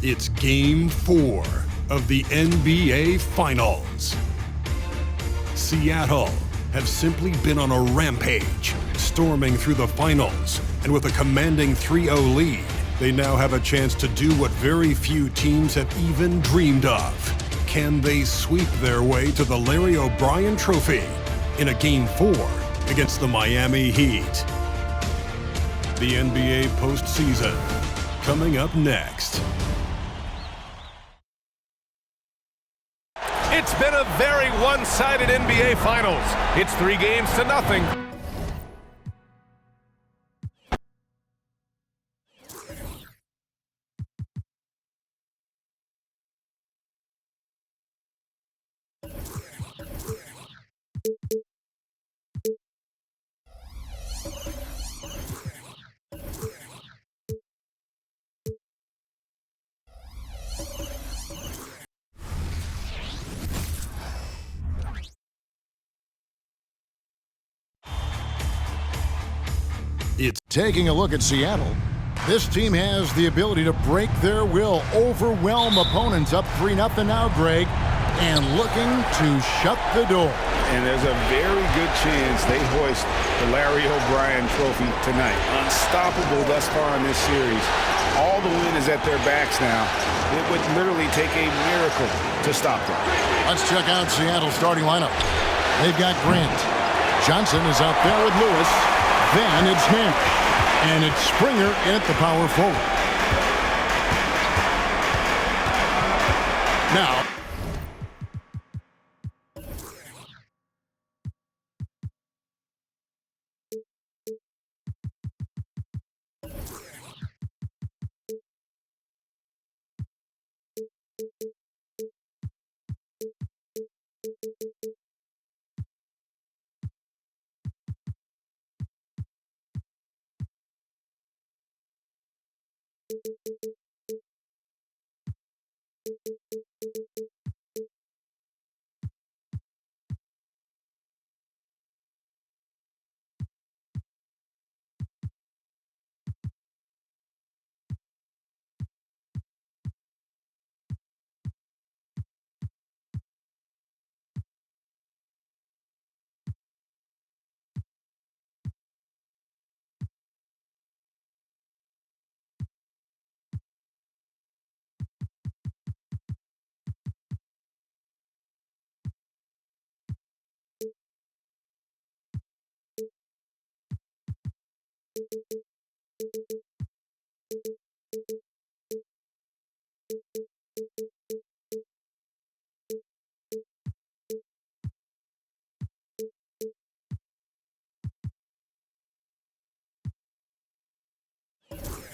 It's Game 4 of the NBA Finals. Seattle have simply been on a rampage, storming through the finals, and with a commanding 3-0 lead, they now have a chance to do what very few teams have even dreamed of. Can they sweep their way to the Larry O'Brien Trophy in a Game 4 against the Miami Heat? The NBA postseason coming up next. It's been a very one-sided NBA Finals. It's 3-0. It's taking a look at Seattle. This team has the ability to break their will, overwhelm opponents up 3-0 now, Greg, and looking to shut the door. And there's a very good chance they hoist the Larry O'Brien Trophy tonight. Unstoppable thus far in this series. All the wind is at their backs now. It would literally take a miracle to stop them. Let's check out Seattle's starting lineup. They've got Grant. Johnson is out there with Lewis. Then it's him. And it's Springer at the power forward. Now,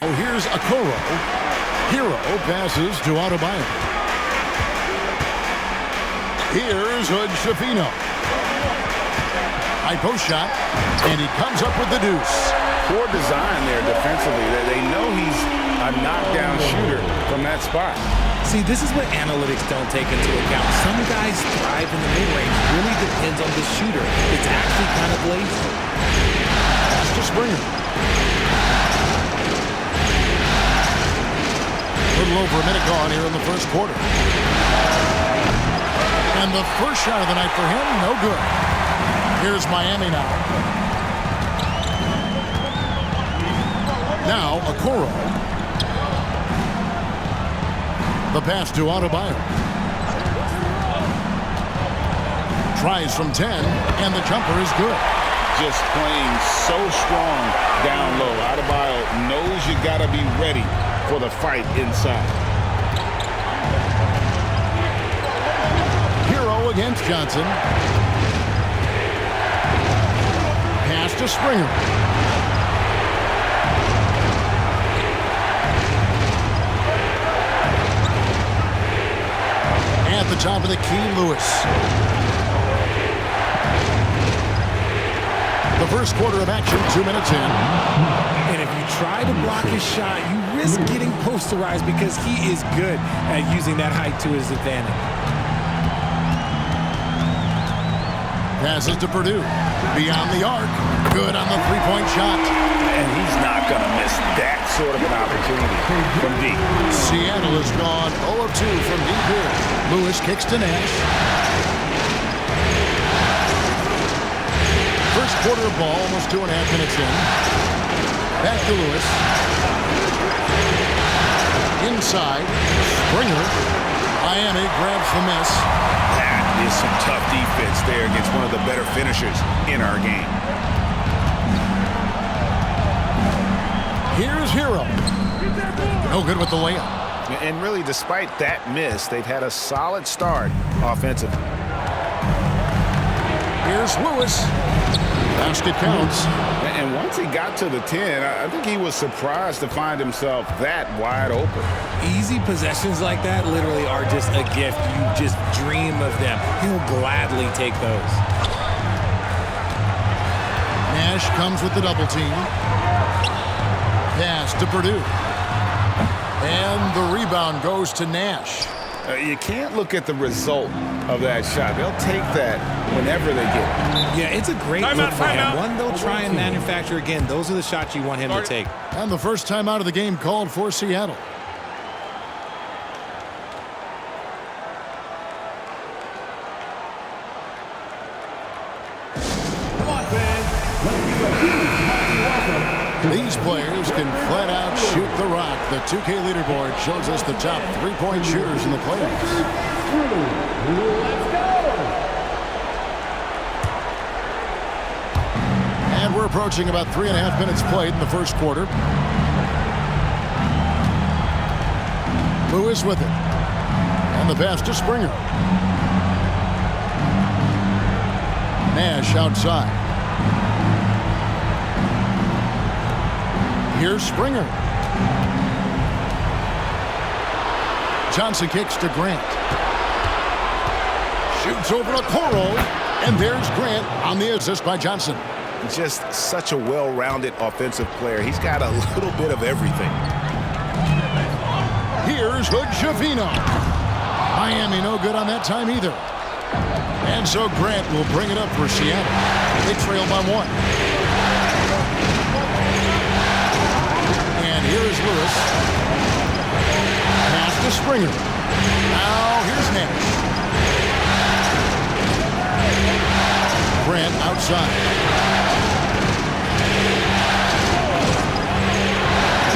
here's Okoro. Hero passes to Adebayo. Here's Hood-Schifino. High post shot, and he comes up with the deuce. Poor design there defensively. They know he's a knockdown shooter from that spot. See, this is what analytics don't take into account. Some guys thrive in the mid-range. Really depends on the shooter. It's actually kind of lazy. Pass to Springer. A little over a minute gone here in the first quarter. And the first shot of the night for him, no good. Here's Miami now. Now, Okoro. The pass to Adebayo. Tries from 10, and the jumper is good. Just playing so strong down low. Adebayo knows you got to be ready for the fight inside. Hero against Johnson. Pass to Springer. At the top of the key, Lewis. First quarter of action, 2 minutes in. And if you try to block his shot, you risk getting posterized because he is good at using that height to his advantage. Passes to Purdue. Beyond the arc. Good on the three-point shot. And he's not going to miss that sort of an opportunity from deep. Seattle has gone 0 of 2 from deep here. Lewis kicks to Nash. First quarter of ball, almost 2.5 minutes in. Back to Lewis. Inside. Springer. Miami grabs the miss. That is some tough defense there against one of the better finishers in our game. Here's Hero. No good with the layup. And really, despite that miss, they've had a solid start offensively. Here's Lewis. Basket counts. And once he got to the 10, I think he was surprised to find himself that wide open. Easy possessions like that literally are just a gift. You just dream of them. He'll gladly take those. Nash comes with the double team. Pass to Purdue. And the rebound goes to Nash. You can't look at the result of that shot. They'll take that whenever they get it. Yeah, it's a great look for him. One they'll try and manufacture again. Those are the shots you want him to take. And the first time out of the game called for Seattle. These players can flat out shoot the rock. The 2K leaderboard shows us the top three-point shooters in the playoffs. And we're approaching about 3.5 minutes played in the first quarter. Lewis with it. And the pass to Springer. Nash outside. Here's Springer. Johnson kicks to Grant. Shoots over to Coro. And there's Grant on the assist by Johnson. Just such a well-rounded offensive player. He's got a little bit of everything. Here's Hood-Schifino. Miami no good on that time either. And so Grant will bring it up for Seattle. They trail by 1. Here is Lewis. Pass to Springer. Now here's Nash. Grant outside.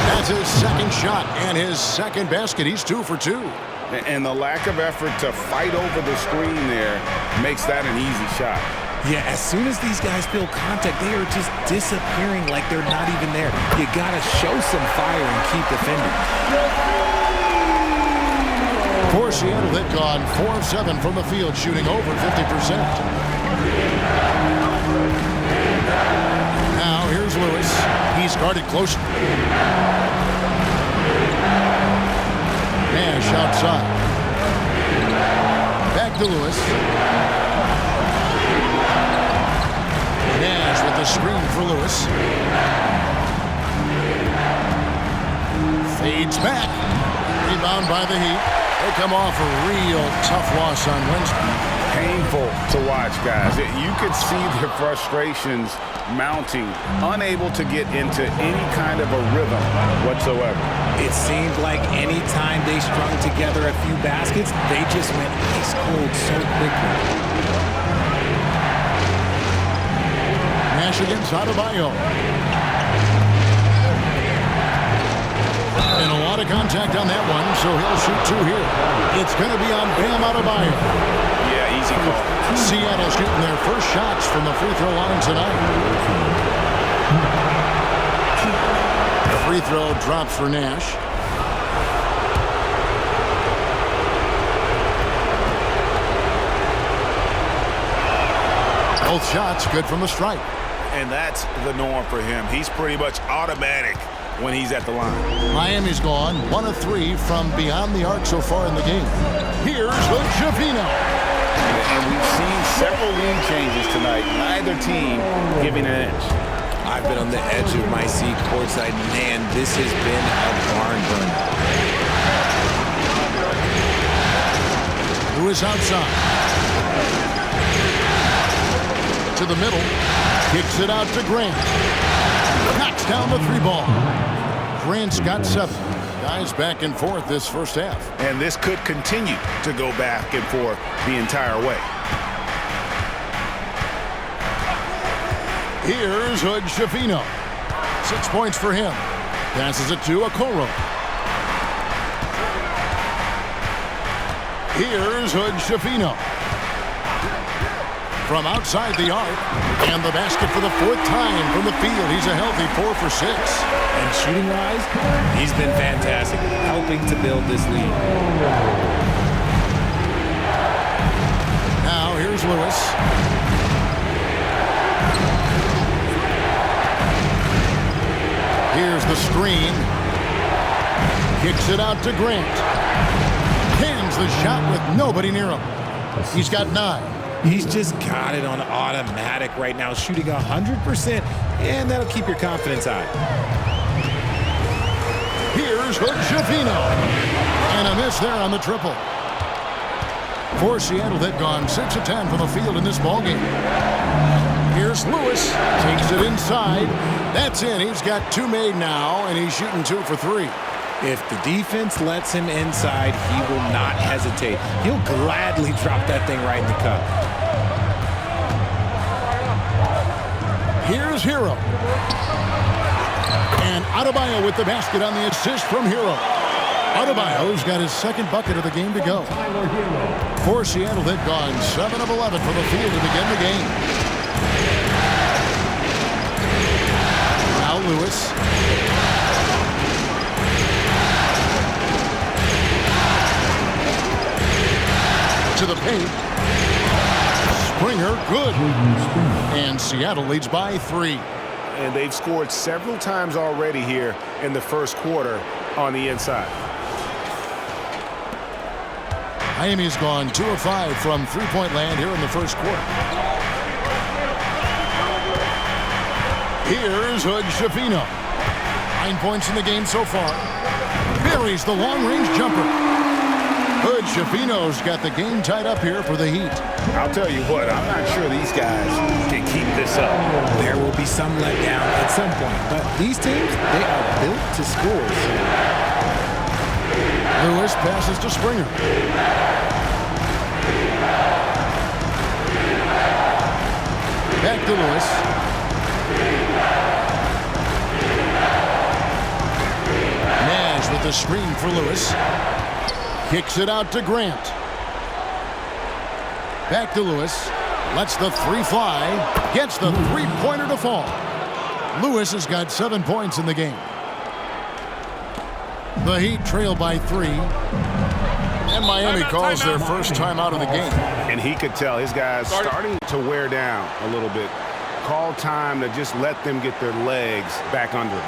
That's his second shot and his second basket. He's 2 for 2. And the lack of effort to fight over the screen there makes that an easy shot. Yeah, as soon as these guys feel contact, they are just disappearing like they're not even there. You got to show some fire and keep defending. For Seattle, they've gone 4 of 7 from the field, shooting over 50%. Now, here's Lewis. He's guarded closely. Nash outside. Back to Lewis. Nash with the screen for Lewis. Fades back. Rebound by the Heat. They come off a real tough loss on Wednesday. Painful to watch, guys. You could see their frustrations mounting, unable to get into any kind of a rhythm whatsoever. It seemed like any time they strung together a few baskets, they just went ice cold so quickly. Nash against Adebayo. And a lot of contact on that one, so he'll shoot 2 here. It's going to be on Bam Adebayo. Yeah, easy call. Seattle shooting their first shots from the free throw line tonight. The free throw drops for Nash. Both shots good from the stripe. And that's the norm for him. He's pretty much automatic when he's at the line. Miami's gone 1 of 3 from beyond the arc so far in the game. Here's Hood-Schifino. And we've seen several lead changes tonight. Neither either team giving an edge. I've been on the edge of my seat courtside. Man, this has been a barn burner. Lewis outside. To the middle. Kicks it out to Grant. Knocks down the 3-ball. Grant's got 7. Guys back and forth this first half. And this could continue to go back and forth the entire way. Here's Hood Schifino. 6 points for him. Passes it to Okoro. Here's Hood Schifino. From outside the arc. And the basket for the 4th time from the field. He's a healthy 4 for 6. And shooting-wise, he's been fantastic, helping to build this lead. Now here's Lewis. Here's the screen. Kicks it out to Grant. Cans the shot with nobody near him. He's got 9. He's just got it on automatic right now, shooting 100%, and that'll keep your confidence high. Here's Hood Schifino. And a miss there on the triple. For Seattle, they've gone 6 of 10 from the field in this ballgame. Here's Lewis. Takes it inside. That's in. He's got 2 made now, and he's shooting 2 for 3. If the defense lets him inside, he will not hesitate. He'll gladly drop that thing right in the cup. Here's Hero. And Adebayo with the basket on the assist from Hero. Adebayo's got his 2nd bucket of the game to go. For Seattle, they've gone 7 of 11 from the field to begin the game. Now Lewis. To the paint. Springer, good. And Seattle leads by 3. And they've scored several times already here in the first quarter on the inside. Miami's gone 2 of 5 from 3-point land here in the first quarter. Here's Hood Schifino. 9 points in the game so far. Buries the long-range jumper. Hood Schifino's got the game tied up here for the Heat. I'll tell you what, I'm not sure these guys can keep this up. There will be some letdown at some point, but these teams, they are built to score. Lewis passes to Springer. Back to Lewis. Nash with the screen for Lewis. Kicks it out to Grant. Back to Lewis. Lets the 3 fly. Gets the 3-pointer to fall. Lewis has got 7 points in the game. The Heat trail by 3. And Miami calls their first time out of the game. And he could tell his guys starting to wear down a little bit. Call time to just let them get their legs back under them.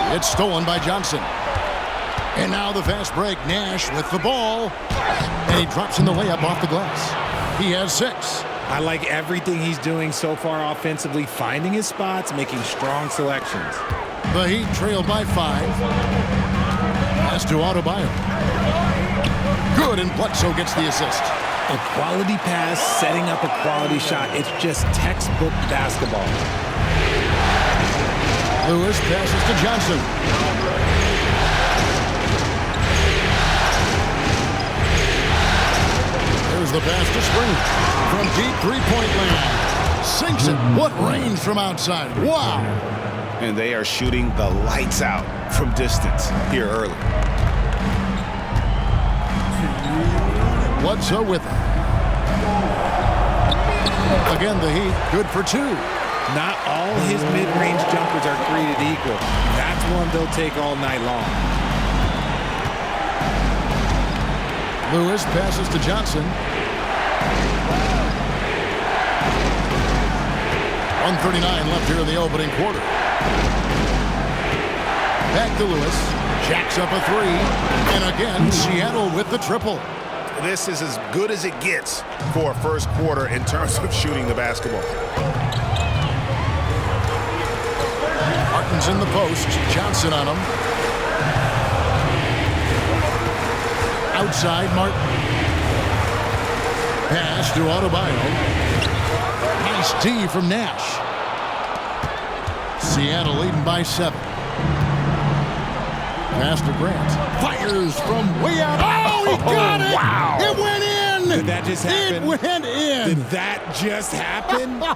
It's stolen by Johnson. And now the fast break. Nash with the ball. And he drops in the layup off the glass. He has 6. I like everything he's doing so far offensively, finding his spots, making strong selections. The Heat trail by 5. Pass to Adebayo. Good, and Bledsoe gets the assist. A quality pass, setting up a quality shot. It's just textbook basketball. Lewis passes to Johnson. the pass to Springer. From deep three-point land. Sinks it. What range from outside. Wow. And they are shooting the lights out from distance here early. Bledsoe with it. Again, the Heat good for two. Not all his mid-range jumpers are created equal. That's one they'll take all night long. Lewis passes to Johnson. 1:39 left here in the opening quarter. Back to Lewis. Jacks up a three. And again, Seattle with the triple. This is as good as it gets for a first quarter in terms of shooting the basketball. Martin's in the post. Johnson on him. Outside, Martin. Pass to Adebayo. Nice D from Nash. Seattle leading by 7. Pass to Grant. Fires from way out. Oh, he got it! Wow! It went in! Did that just happen? It went in! Did that just happen? Wow!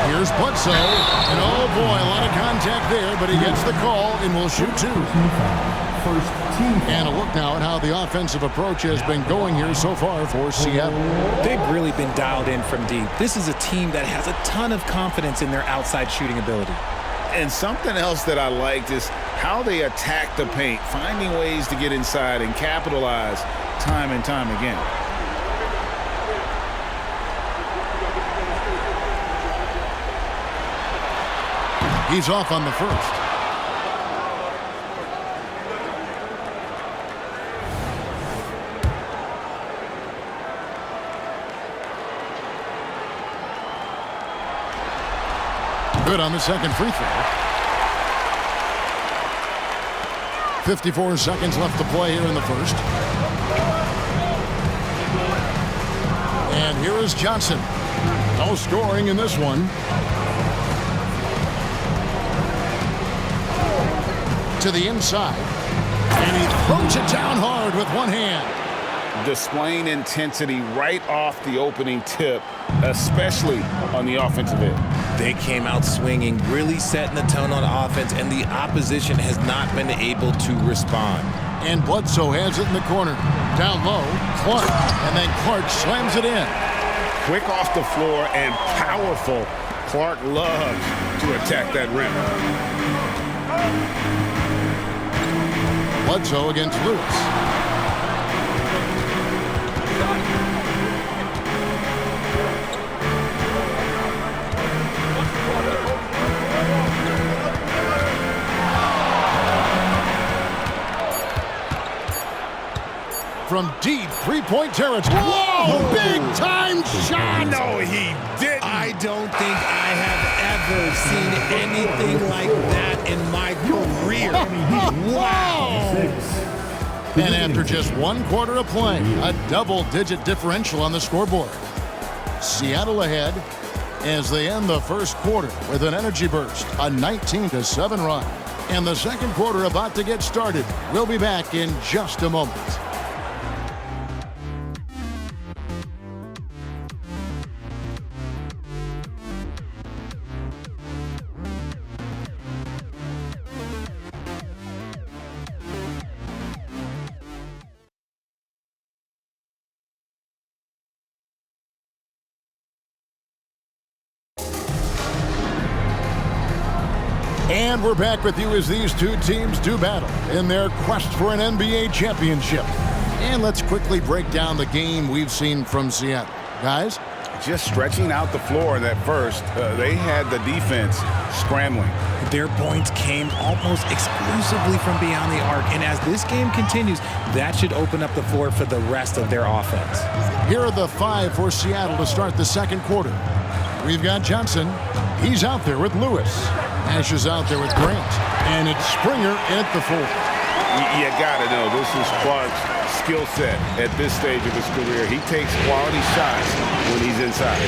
Here's Bledsoe. And oh boy, a lot of contact there, but he gets the call and will shoot two. And a look now at how the offensive approach has been going here so far for Seattle. They've really been dialed in from deep. This is a team that has a ton of confidence in their outside shooting ability. And something else that I liked is how they attack the paint, finding ways to get inside and capitalize time and time again. He's off on the first. Good on the second free throw. 54 seconds left to play here in the first. And here is Johnson. No scoring in this one. To the inside. And he throws it down hard with one hand. Displaying intensity right off the opening tip, especially on the offensive end. They came out swinging, really setting the tone on offense, and the opposition has not been able to respond. And Bledsoe has it in the corner. Down low, Clark. And then Clark slams it in. Quick off the floor and powerful. Clark loves to attack that rim. Bledsoe against Lewis. From deep three-point territory. Whoa! Big-time shot! No, he didn't. I don't think I have ever seen anything like that in my career. Wow! And after just one quarter of play, a double-digit differential on the scoreboard. Seattle ahead as they end the first quarter with an energy burst, a 19-7 run. And the second quarter about to get started. We'll be back in just a moment. And we're back with you as these two teams do battle in their quest for an NBA championship. And let's quickly break down the game we've seen from Seattle. Guys? Just stretching out the floor in that first, they had the defense scrambling. Their points came almost exclusively from beyond the arc. And as this game continues, that should open up the floor for the rest of their offense. Here are the 5 for Seattle to start the second quarter. We've got Johnson. He's out there with Lewis. Nash is out there with Grant. And it's Springer at the 4. You gotta know, this is Clark's skill set at this stage of his career. He takes quality shots when he's inside.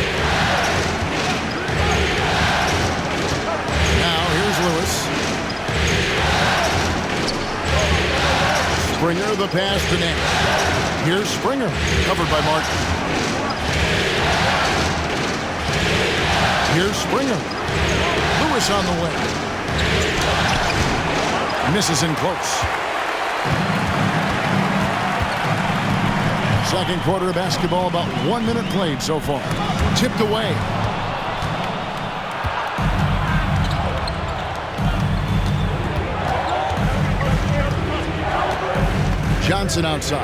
Now here's Lewis. Springer, the pass to Nash. Here's Springer, covered by Martin. Here's Springer. Lewis on the way. Misses in close. Second quarter of basketball, about 1 minute played so far. Tipped away. Johnson outside.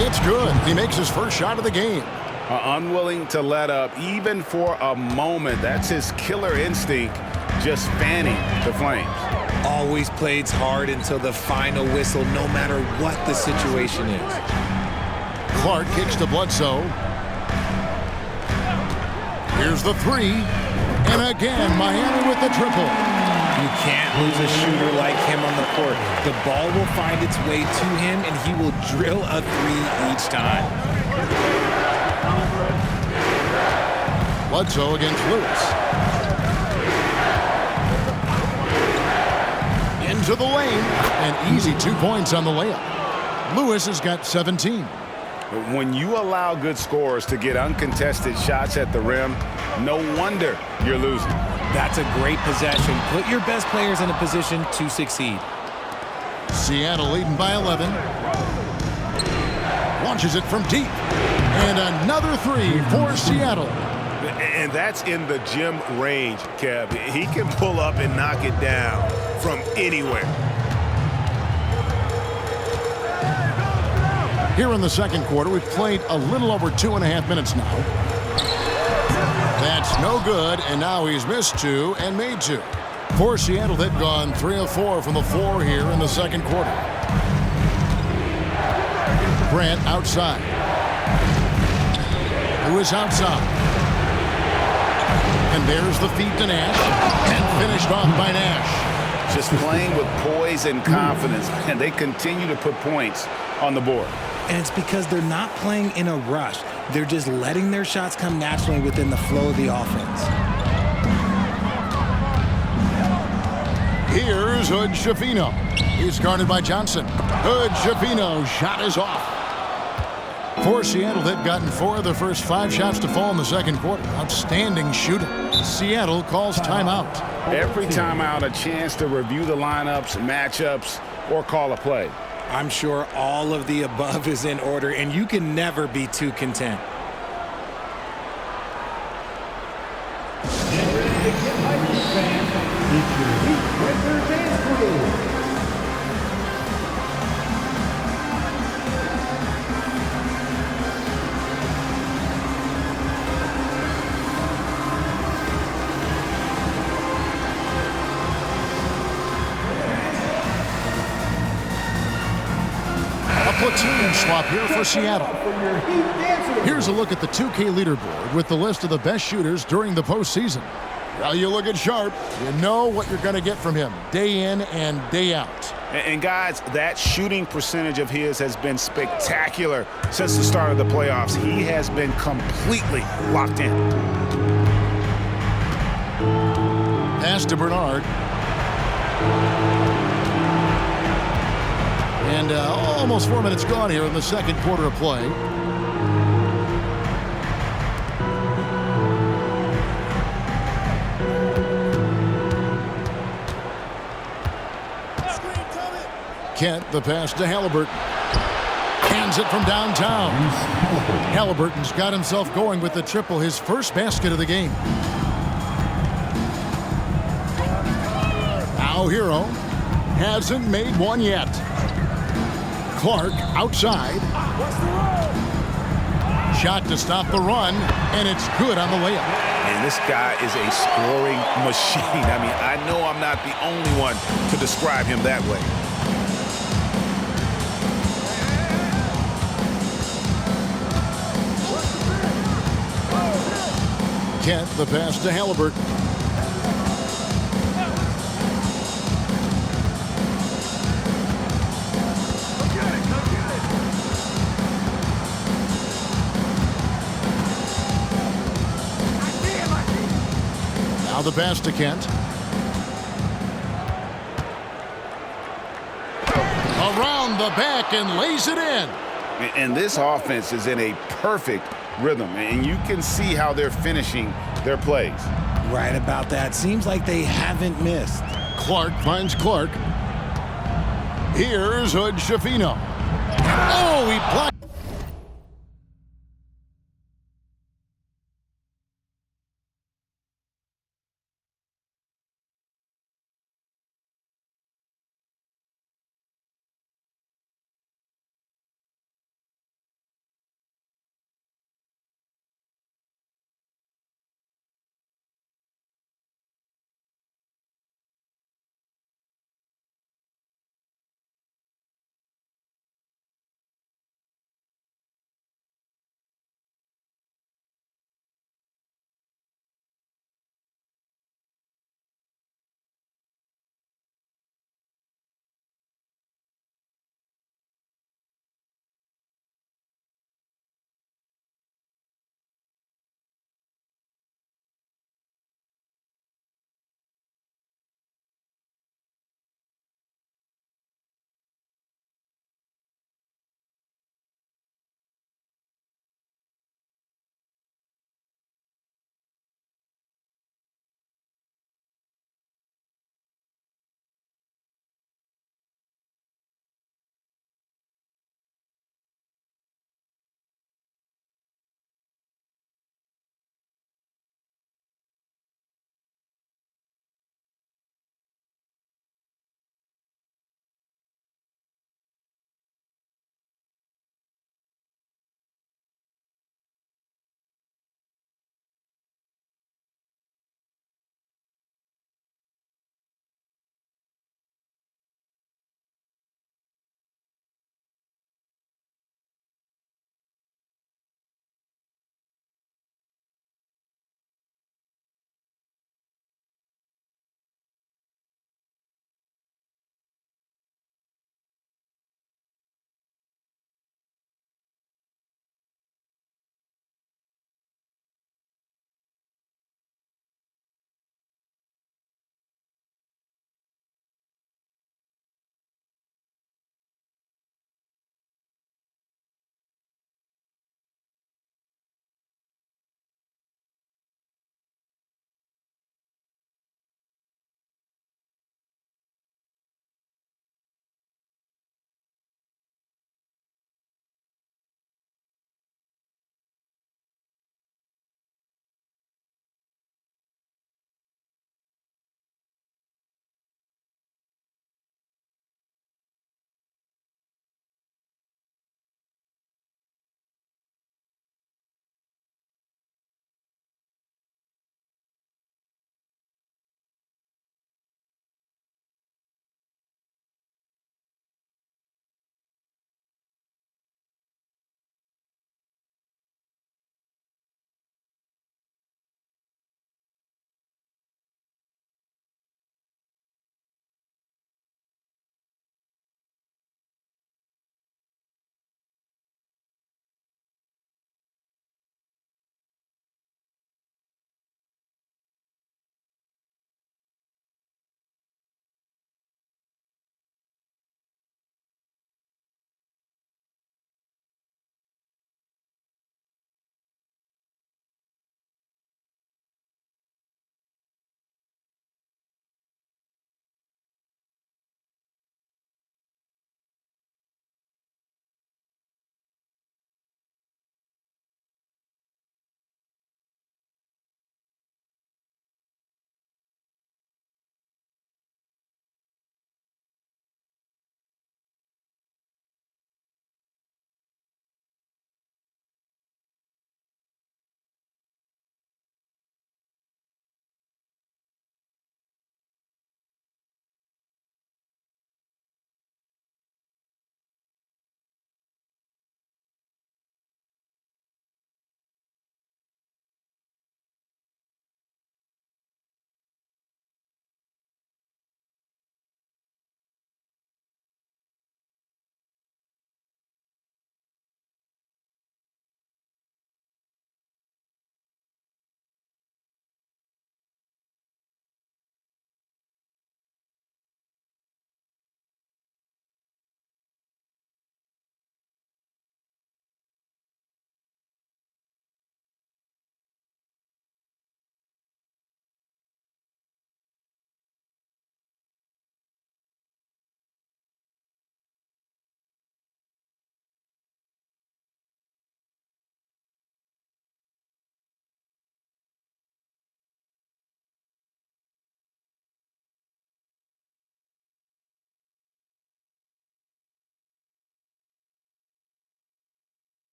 It's good. He makes his first shot of the game. Unwilling to let up even for a moment. That's his killer instinct, just fanning the flames. Always plays hard until the final whistle, no matter what the situation is. Clark kicks to Bledsoe. Here's the three. And again, Miami with the triple. You can't lose a shooter like him on the court. The ball will find its way to him, and he will drill a three each time. Bledsoe against Lewis. Into the lane. An easy 2 points on the layup. Lewis has got 17. When you allow good scorers to get uncontested shots at the rim, no wonder you're losing. That's a great possession. Put your best players in a position to succeed. Seattle leading by 11. Launches it from deep. And another three for Seattle. And that's in the gym range, Kev. He can pull up and knock it down from anywhere. Here in the second quarter, we've played a little over 2.5 minutes now. That's no good, and now he's missed two and made two. For Seattle, they've gone 3 of 4 from the floor here in the second quarter. Grant outside. Lewis outside. And there's the feed to Nash. And finished off by Nash. Just playing with poise and confidence, and they continue to put points on the board. And it's because they're not playing in a rush. They're just letting their shots come naturally within the flow of the offense. Here's Hood Schifino. He's guarded by Johnson. Hood Schifino, shot is off. For Seattle, they've gotten 4 of their first 5 shots to fall in the second quarter. Outstanding shooting. Seattle calls timeout. Every timeout, a chance to review the lineups, matchups, or call a play. I'm sure all of the above is in order, and you can never be too content. Platoon swap here for Seattle. Here's a look at the 2K leaderboard with the list of the best shooters during the postseason. Well, you look at Sharp, you know what you're going to get from him day in and day out. And guys, that shooting percentage of his has been spectacular since the start of the playoffs. He has been completely locked in. Pass to Bernard. And almost 4 minutes gone here in the second quarter of play. Kent, the pass to Halliburton. Hands it from downtown. Halliburton's got himself going with the triple, his first basket of the game. Now Hero hasn't made one yet. Clark outside. Shot to stop the run, and it's good on the layup. And this guy is a scoring machine. I mean, I know I'm not the only one to describe him that way. Kent, the pass to Halliburton. Now the pass to Kent. Around the back and lays it in. And this offense is in a perfect rhythm, and you can see how they're finishing their plays. Right about that. Seems like they haven't missed. Clark finds Clark. Here's Hood-Schifino. Oh, he blocked.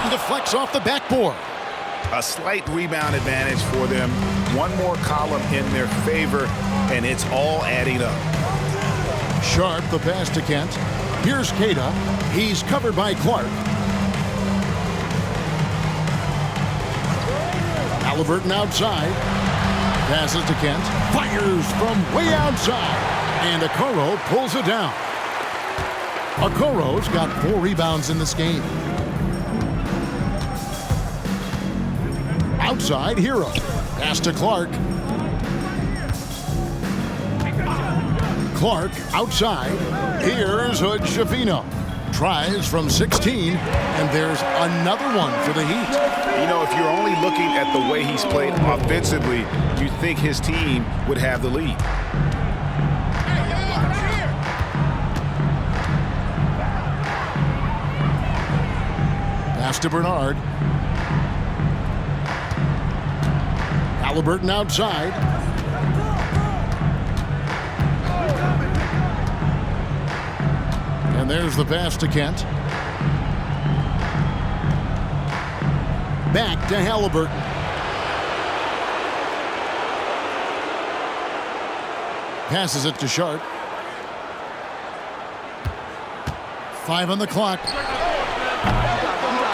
Deflects off the backboard. A slight rebound advantage for them. One more column in their favor, and it's all adding up. Sharp, the pass to Kent. Here's Keita. He's covered by Clark. Halliburton outside. Passes to Kent. Fires from way outside. And Okoro pulls it down. Okoro's got 4 rebounds in this game. Outside, Hero. Pass to Clark. Clark outside. Here's Hood-Schifino. Tries from 16, and there's another one for the Heat. You know, if you're only looking at the way he's played offensively, you'd think his team would have the lead. Pass to Bernard. Halliburton outside. And there's the pass to Kent. Back to Halliburton. Passes it to Sharp. 5 on the clock.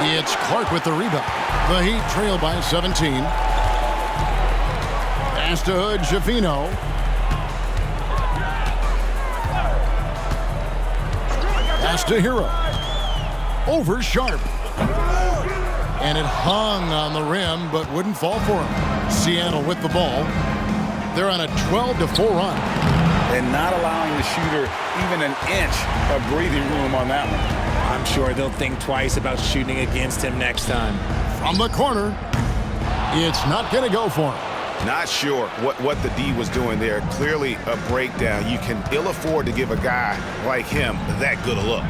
It's Clark with the rebound. The Heat trail by 17. Pass to Hood-Schifino. Pass to Hero. Over Sharp. And it hung on the rim, but wouldn't fall for him. Seattle with the ball. They're on a 12-4 run. And not allowing the shooter even an inch of breathing room on that one. I'm sure they'll think twice about shooting against him next time. From the corner, it's not going to go for him. Not sure what the D was doing there. Clearly a breakdown. You can ill afford to give a guy like him that good a look.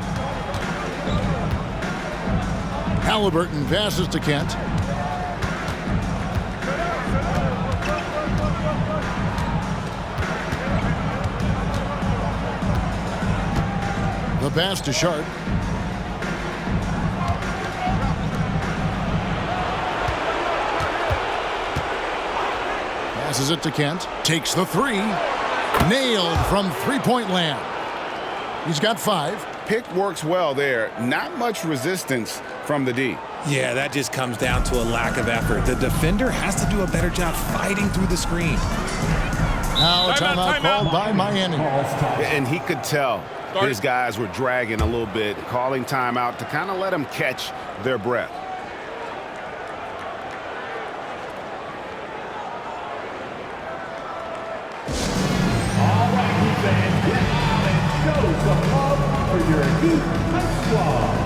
Halliburton passes to Kent. The pass to Sharp. Passes it to Kent. Takes the 3. Nailed from three-point land. He's got 5. Pick works well there. Not much resistance from the D. Yeah, that just comes down to a lack of effort. The defender has to do a better job fighting through the screen. Now a timeout called by Miami. And he could tell his guys were dragging a little bit, calling timeout to kind of let them catch their breath. All right, Heat fans, get out and show some love for your Heat High Squad.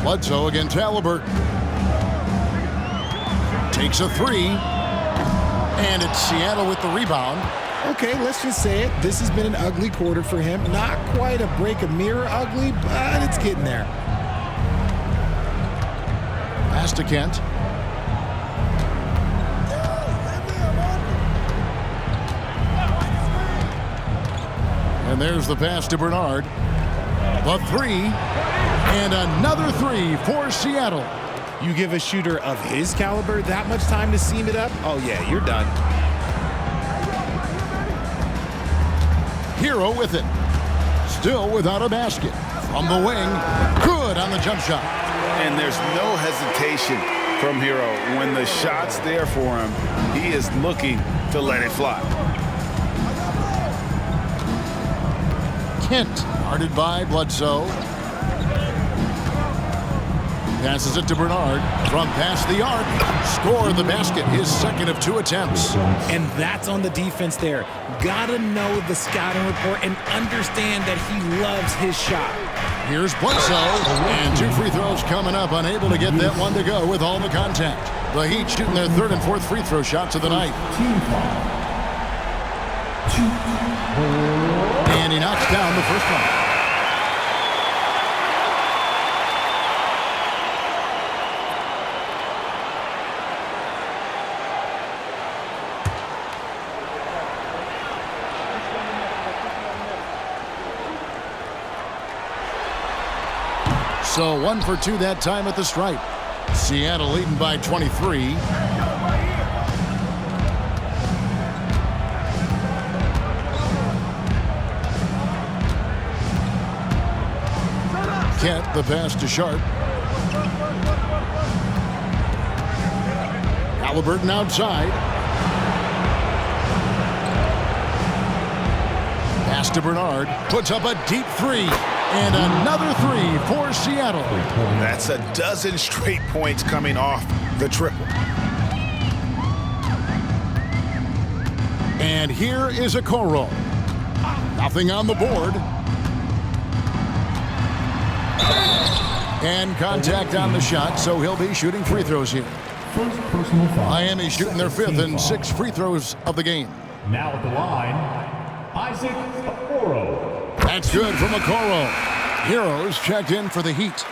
Bledsoe against Halliburton. Takes a 3. And it's Seattle with the rebound. Okay, let's just say it. This has been an ugly quarter for him. Not quite a break a mirror ugly, but it's getting there. Pass to Kent. And there's the pass to Bernard. The three. And another three for Seattle. You give a shooter of his caliber that much time to seam it up? Oh, yeah, you're done. Hero with it. Still without a basket. From the wing. Good on the jump shot. And there's no hesitation from Hero. When the shot's there for him, he is looking to let it fly. Kent, guarded by Bledsoe. Passes it to Bernard. From past the arc. Score the basket. His second of 2 attempts. And that's on the defense there. Gotta know the scouting report and understand that he loves his shot. Here's Bledsoe. And 2 free throws coming up. Unable to get that one to go with all the contact. The Heat shooting their 3rd and 4th free throw shots of the night. And he knocks down the first one. So 1 for 2 that time at the stripe. Seattle leading by 23. Kent, the pass to Sharp. Halliburton outside. Pass to Bernard. Puts up a deep 3. And another 3 for Seattle. That's a dozen straight points coming off the triple. And here is a Okoro. Nothing on the board. And contact on the shot, so he'll be shooting free throws here. First personal foul. Miami shooting their 5th and 6th free throws of the game. Now at the line, Isaac Okoro. That's good from Okoro. Heroes checked in for the Heat.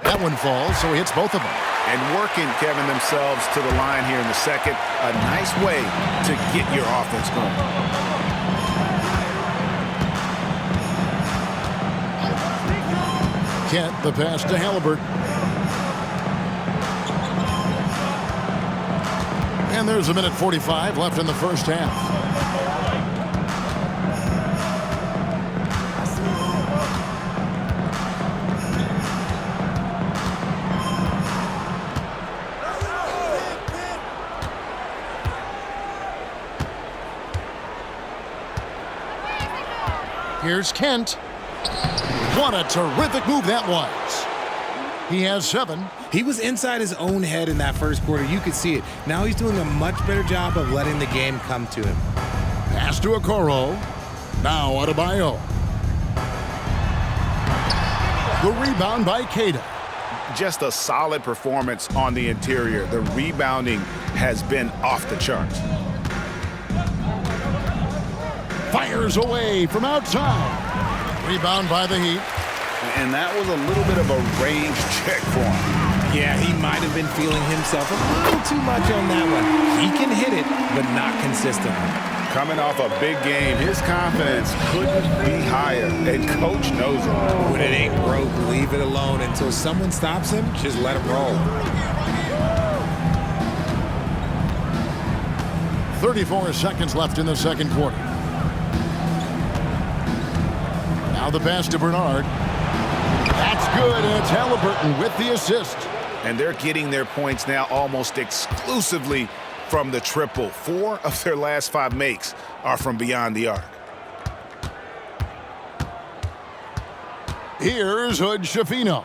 That one falls, so he hits both of them. And working, Kevin, themselves to the line here in the second. A nice way to get your offense going. Kent, the pass to Halliburton. And there's 1:45 left in the first half. Here's Kent. What a terrific move that was. He has 7. He was inside his own head in that first quarter. You could see it. Now he's doing a much better job of letting the game come to him. Pass to Okoro. Now Adebayo. The rebound by Keita. Just a solid performance on the interior. The rebounding has been off the charts. Fires away from outside. Rebound by the Heat. And that was a little bit of a range check for him. Yeah, he might have been feeling himself a little too much on that one. He can hit it, but not consistently. Coming off a big game, his confidence couldn't be higher, and Coach knows it. When it ain't broke, leave it alone. Until someone stops him, just let him roll. 34 seconds left in the second quarter. Now the pass to Bernard. That's good, and it's Halliburton with the assist. And they're getting their points now almost exclusively from the triple. 4 of their last 5 makes are from beyond the arc. Here's Hood Schifino.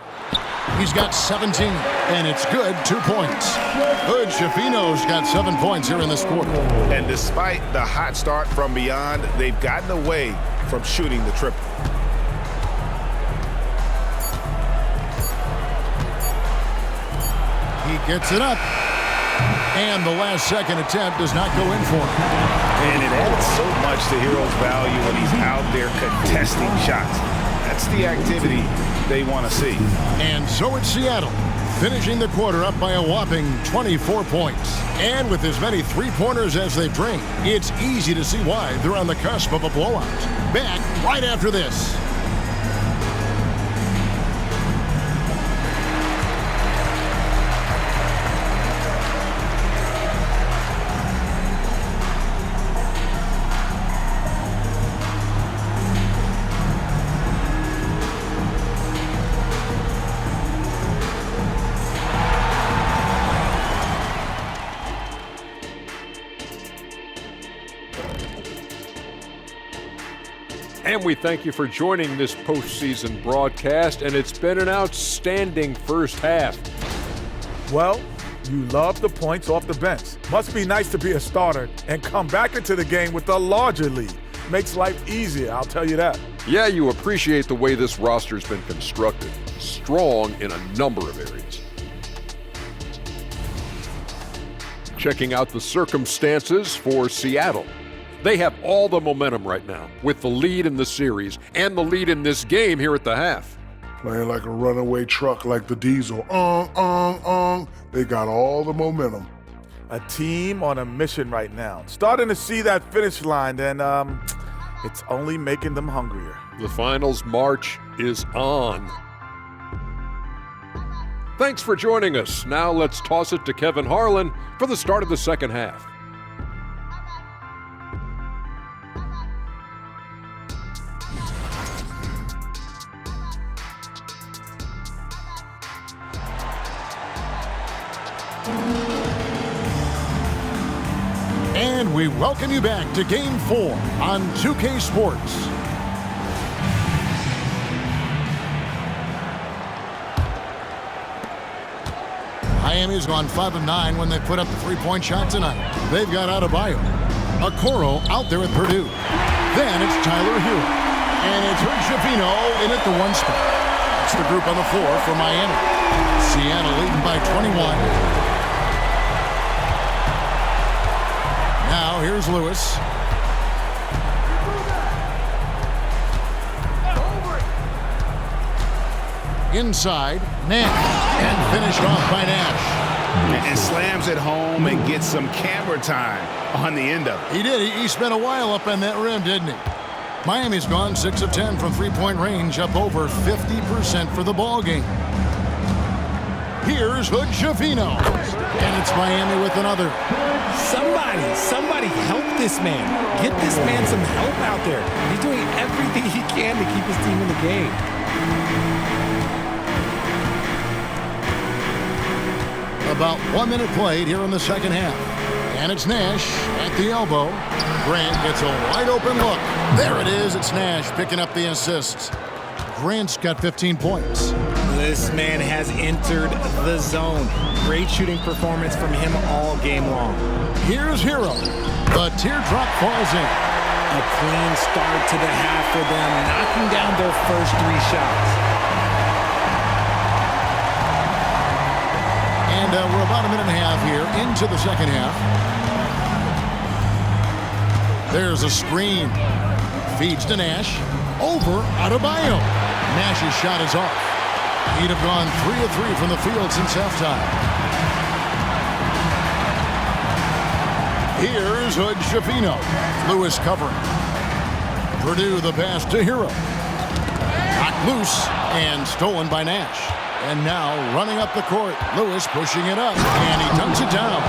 He's got 17, and it's good, 2 points. Hood Schifino's got 7 points here in this quarter. And despite the hot start from beyond, they've gotten away from shooting the triple. He gets it up. And the last second attempt does not go in for him. And it adds so much to Hero's value when he's out there contesting shots. That's the activity they want to see. And so it's Seattle, finishing the quarter up by a whopping 24 points. And with as many three-pointers as they've drained, it's easy to see why they're on the cusp of a blowout. Back right after this. And we thank you for joining this postseason broadcast, and it's been an outstanding first half. Well, you love the points off the bench. Must be nice to be a starter and come back into the game with a larger lead. Makes life easier, I'll tell you that. Yeah, you appreciate the way this roster's been constructed. Strong in a number of areas. Checking out the circumstances for Seattle. They have all the momentum right now with the lead in the series and the lead in this game here at the half. Playing like a runaway truck like the Diesel. They got all the momentum. A team on a mission right now. Starting to see that finish line, and it's only making them hungrier. The finals march is on. Thanks for joining us. Now let's toss it to Kevin Harlan for the start of the second half. And we welcome you back to Game 4 on 2K Sports. Miami's gone 5-9 when they put up the three-point shot tonight. They've got Adebayo. Okoro out there at Purdue. Then it's Tyler Hero. And it's Jovino in at the one spot. That's the group on the floor for Miami. Seattle leading by 21. Now here's Lewis. Inside, Nash, and finished off by Nash. And slams it home and gets some camera time on the end of it. He did. He spent a while up on that rim, didn't he? Miami's gone 6 of 10 from three-point range, up over 50% for the ball game. Here's Jovino, and it's Miami with another. Somebody help this man. Get this man some help out there. He's doing everything he can to keep his team in the game. About 1 minute played here in the second half. And it's Nash at the elbow. Grant gets a wide open look. There it is. It's Nash picking up the assists. Grant's got 15 points. This man has entered the zone. Great shooting performance from him all game long. Here's Hero. The teardrop falls in. A clean start to the half for them, knocking down their first 3 shots. And we're about a minute and a half here into the second half. There's a screen. Feeds to Nash. Over Adebayo. Nash's shot is off. He'd have gone 3 of 3 from the field since halftime. Here's Jovino. Lewis covering. Purdue the pass to Hero. Knocked loose and stolen by Nash. And now running up the court. Lewis pushing it up. And he dunks it down.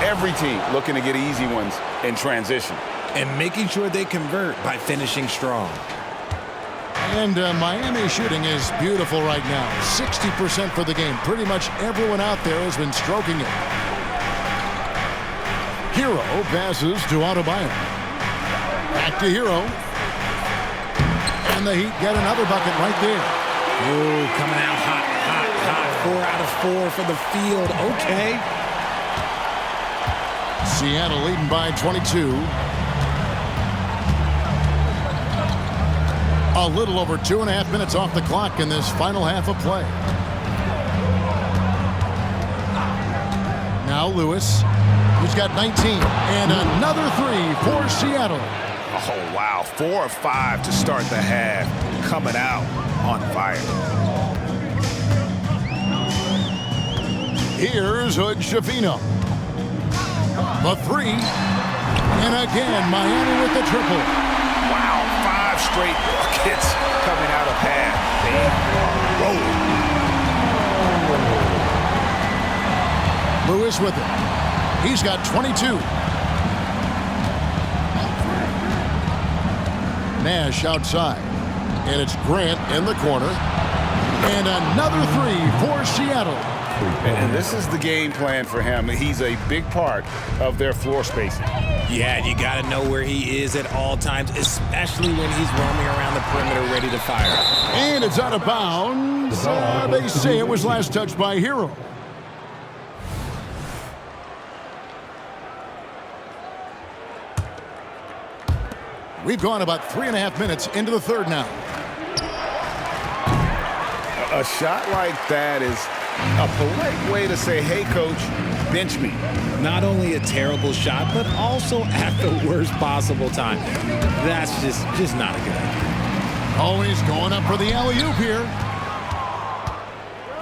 Every team looking to get easy ones in transition. And making sure they convert by finishing strong. And Miami shooting is beautiful right now. 60% for the game. Pretty much everyone out there has been stroking it. Hero passes to Adebayo. Back to Hero. And the Heat get another bucket right there. Oh, coming out hot. 4 out of 4 for the field. Okay. Seattle leading by 22. A little over 2.5 minutes off the clock in this final half of play. Now Lewis, who's got 19, and another 3 for Seattle. Oh, wow. 4 of 5 to start the half. Coming out on fire. Here's Hood Schifino. The three. And again, Miami with the triple. Wow, 5 straight buckets coming out of half. They are rolling. Lewis with it. He's got 22. Nash outside. And it's Grant in the corner. And another three for Seattle. And this is the game plan for him. He's a big part of their floor spacing. Yeah, you got to know where he is at all times, especially when he's roaming around the perimeter ready to fire. And it's out of bounds. They say it was last touched by Hero. We've gone about 3.5 minutes into the third now. A shot like that is a polite way to say, hey, coach, bench me. Not only a terrible shot, but also at the worst possible time. That's just not a good idea. Always going up for the alley-oop here.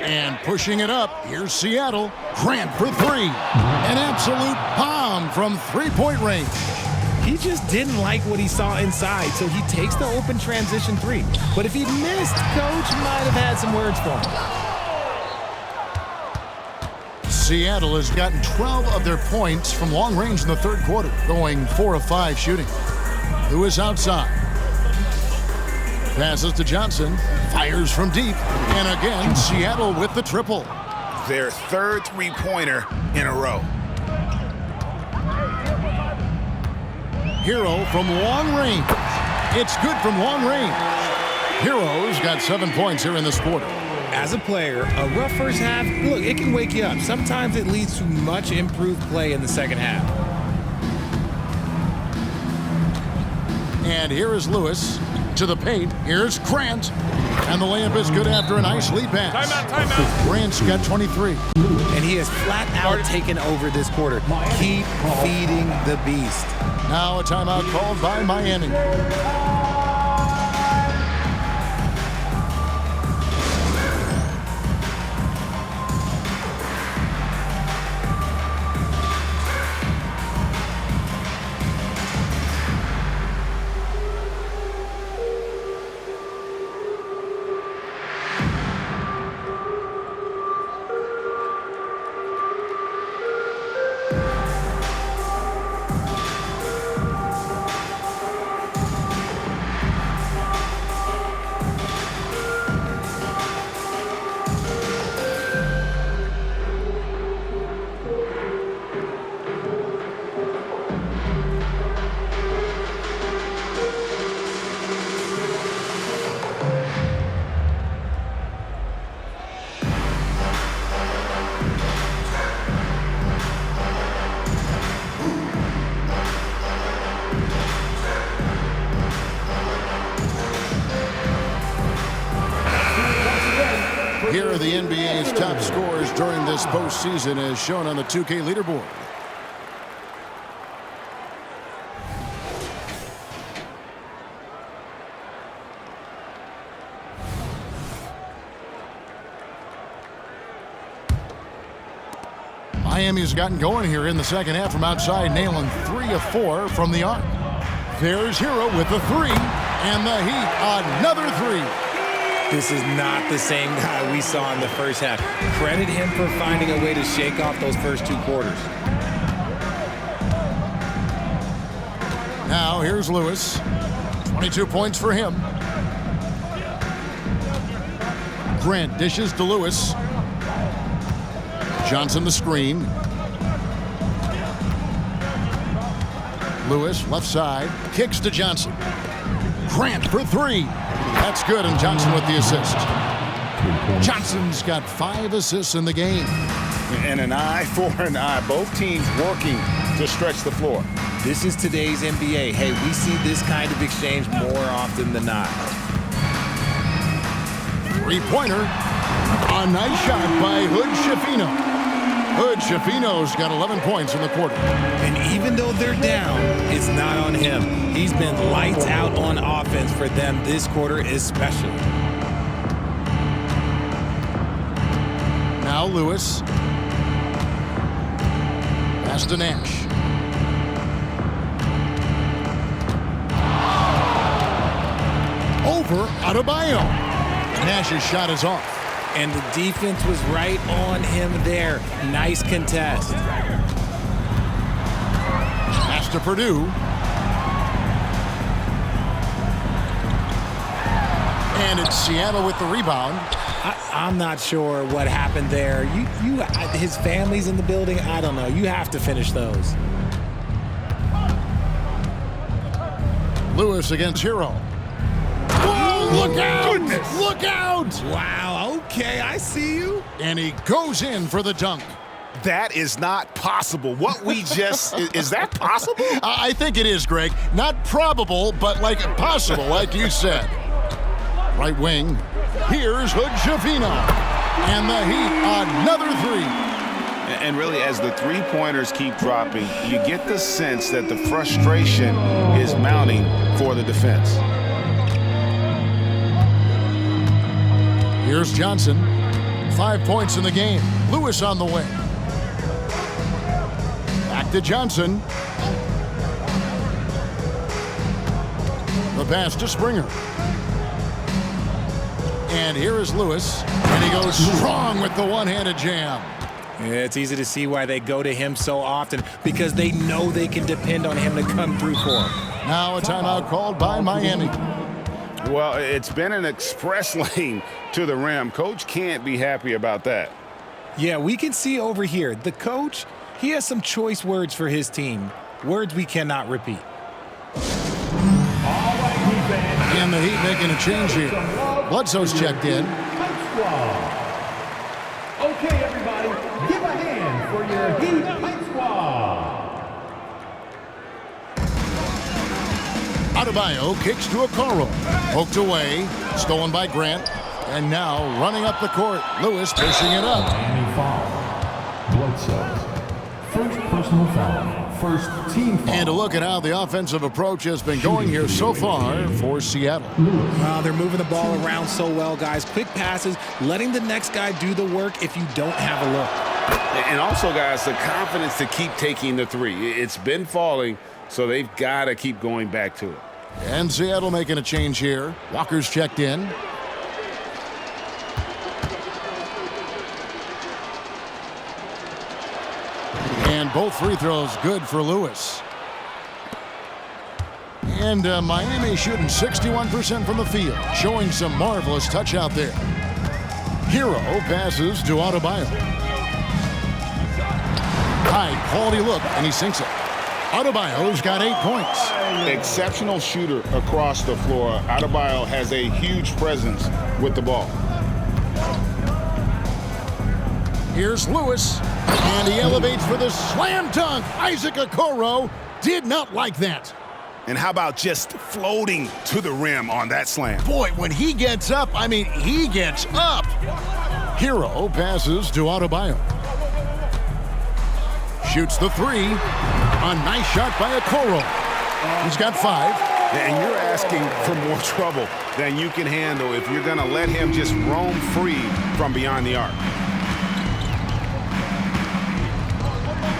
And pushing it up, here's Seattle. Grant for three. An absolute bomb from three-point range. He just didn't like what he saw inside, so he takes the open transition three. But if he'd missed, Coach might have had some words for him. Seattle has gotten 12 of their points from long range in the third quarter, going 4 of 5 shooting. Lewis outside. Passes to Johnson. Fires from deep. And again, Seattle with the triple. Their third three-pointer in a row. Hero from long range. It's good from long range. Hero's got 7 points here in this quarter. As a player, a rough first half, look, it can wake you up. Sometimes it leads to much improved play in the second half. And here is Lewis to the paint. Here's Grant. And the layup is good after a nice lead pass. Timeout. Grant's got 23. And he has flat out taken over this quarter. Keep feeding the beast. Now a timeout called by Miami. Here are the NBA's top scorers during this postseason as shown on the 2K leaderboard. Miami's gotten going here in the second half from outside, nailing 3 of 4 from the arc. There's Hero with the three, and the Heat, another three. This is not the same guy we saw in the first half. Credit him for finding a way to shake off those first 2 quarters. Now here's Lewis. 22 points for him. Grant dishes to Lewis. Johnson the screen. Lewis left side. Kicks to Johnson. Grant for three. That's good, and Johnson with the assist. Johnson's got 5 assists in the game. And an eye for an eye. Both teams working to stretch the floor. This is today's NBA. Hey, we see this kind of exchange more often than not. Three-pointer. A nice shot by Hood Schifino. Hood Schifino's got 11 points in the quarter. And even though they're down, it's not on him. He's been lights out on offense for them this quarter especially. Now Lewis. Pass to Nash. Over Adebayo. Nash's shot is off. And the defense was right on him there. Nice contest. Pass to Purdue. And it's Seattle with the rebound. I'm not sure what happened there. His family's in the building. I don't know. You have to finish those. Lewis against Hero. Whoa, look out! Goodness. Look out! Wow, okay, I see you. And he goes in for the dunk. That is not possible. What we just, is that possible? I think it is, Greg. Not probable, but like possible, like you said. Right wing. Here's Hood-Schifino. And the Heat, another three. And really, as the three-pointers keep dropping, you get the sense that the frustration is mounting for the defense. Here's Johnson. 5 points in the game. Lewis on the way. Back to Johnson. The pass to Springer. And here is Lewis. And he goes strong with the one-handed jam. Yeah, it's easy to see why they go to him so often, because they know they can depend on him to come through for them. Now a timeout called by Miami. Well, it's been an express lane to the rim. Coach can't be happy about that. Yeah, we can see over here, the coach, he has some choice words for his team. Words we cannot repeat. And the Heat making a change here. Bledsoe's checked in. Okay, everybody, give a hand for your Heat Height Squad. Adebayo kicks to Okoro. Poked away. Stolen by Grant. And now running up the court. Lewis pushing it up. Miami foul. Bledsoe. First personal foul. First team foul. And a look at how the offensive approach has been going here so far for Seattle. Wow, they're moving the ball around so well, guys. Quick passes, letting the next guy do the work if you don't have a look. And also, guys, the confidence to keep taking the three. It's been falling, so they've got to keep going back to it. And Seattle making a change here. Walker's checked in. And both free throws good for Lewis. And Miami shooting 61% from the field, showing some marvelous touch out there. Hero passes to Adebayo. High quality look, and he sinks it. Adebayo's got 8 points. Exceptional shooter across the floor. Adebayo has a huge presence with the ball. Here's Lewis, and he elevates for the slam dunk. Isaac Okoro did not like that. And how about just floating to the rim on that slam? Boy, when he gets up, I mean, he gets up. Hero passes to Adebayo. Shoots the three. A nice shot by Okoro. He's got 5. And you're asking for more trouble than you can handle if you're going to let him just roam free from beyond the arc.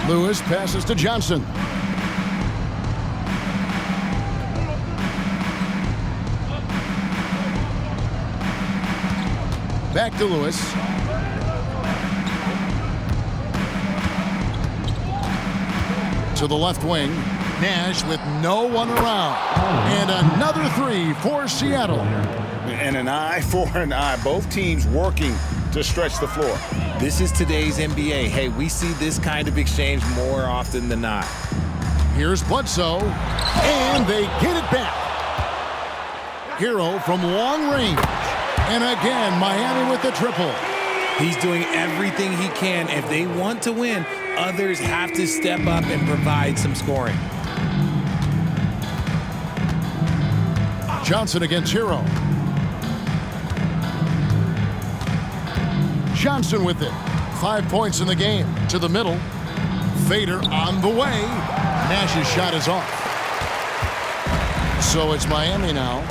Lewis passes to Johnson. Back to Lewis. To the left wing. Nash with no one around. And another three for Seattle. And an eye for an eye. Both teams working to stretch the floor. This is today's NBA. Hey, we see this kind of exchange more often than not. Here's Bledsoe, and they get it back. Hero from long range. And again, Miami with the triple. He's doing everything he can. If they want to win, others have to step up and provide some scoring. Johnson against Hero. Johnson with it. 5 points in the game. To the middle. Fader on the way. Nash's shot is off. So it's Miami now.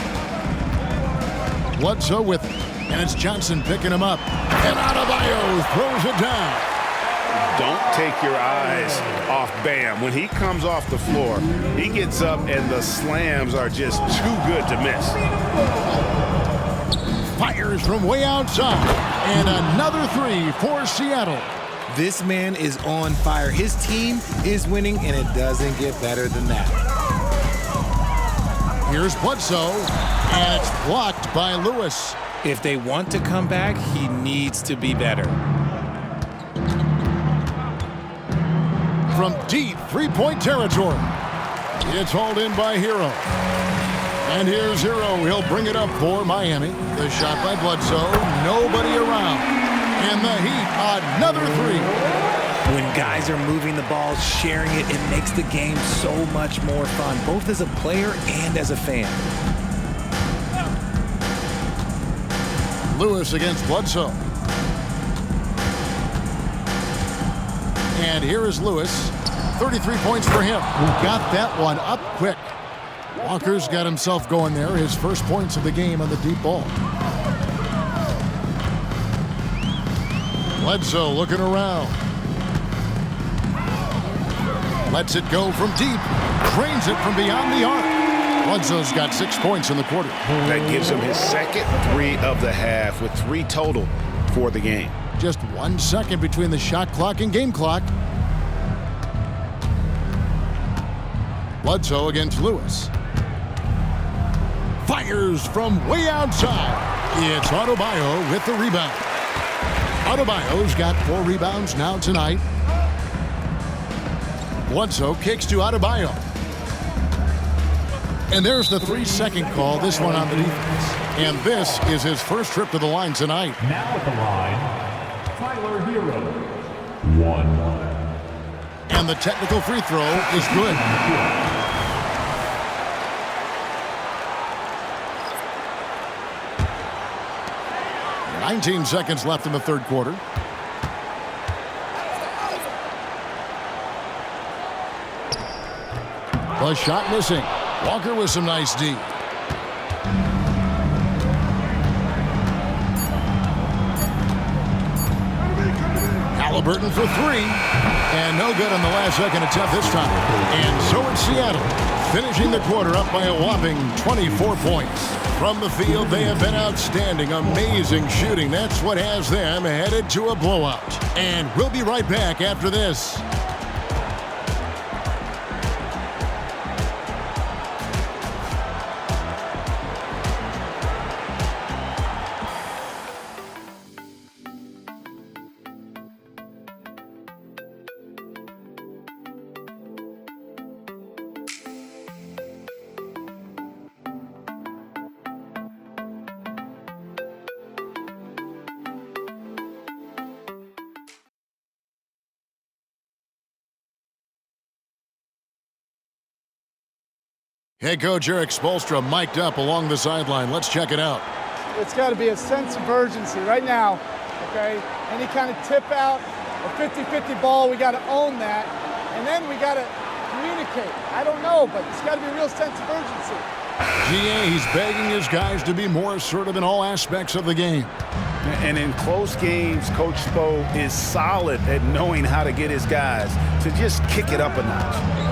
Bledsoe with it. And it's Johnson picking him up. And Adebayo throws it down. Don't take your eyes off Bam. When he comes off the floor, he gets up and the slams are just too good to miss. Fires from way outside. And another three for Seattle. This man is on fire. His team is winning, and it doesn't get better than that. Here's Bledsoe, and it's blocked by Lewis. If they want to come back, he needs to be better. From deep three-point territory, it's hauled in by Hero. And here's Hero. He'll bring it up for Miami. The shot by Bledsoe. Nobody around. And the Heat, another three. When guys are moving the ball, sharing it, it makes the game so much more fun, both as a player and as a fan. Lewis against Bledsoe. And here is Lewis. 33 points for him. Got that one up quick. Walker's got himself going there. His first points of the game on the deep ball. Bledsoe looking around. Lets it go from deep. Drains it from beyond the arc. Bledsoe's got 6 points in the quarter. That gives him his second three of the half with 3 total for the game. Just 1 second between the shot clock and game clock. Bledsoe against Lewis. Fires from way outside. It's Adebayo with the rebound. Adebayo's got 4 rebounds now tonight. Bledsoe kicks to Adebayo. And there's the 3-second call, this one on the defense. And this is his first trip to the line tonight. Now at the line, Tyler Hero. 1. And the technical free throw is good. 19 seconds left in the third quarter. The shot missing. Walker with some nice D. Halliburton for 3. And no good on the last second attempt this time. And so it's Seattle, finishing the quarter up by a whopping 24 points. From the field, they have been outstanding, amazing shooting. That's what has them headed to a blowout. And we'll be right back after this. Head coach Eric Spoelstra mic'd up along the sideline. Let's check it out. It's got to be a sense of urgency right now, okay? Any kind of tip out, a 50-50 ball, we got to own that. And then we got to communicate. I don't know, but it's got to be a real sense of urgency. GA, he's begging his guys to be more assertive in all aspects of the game. And in close games, Coach Spo is solid at knowing how to get his guys to just kick it up a notch.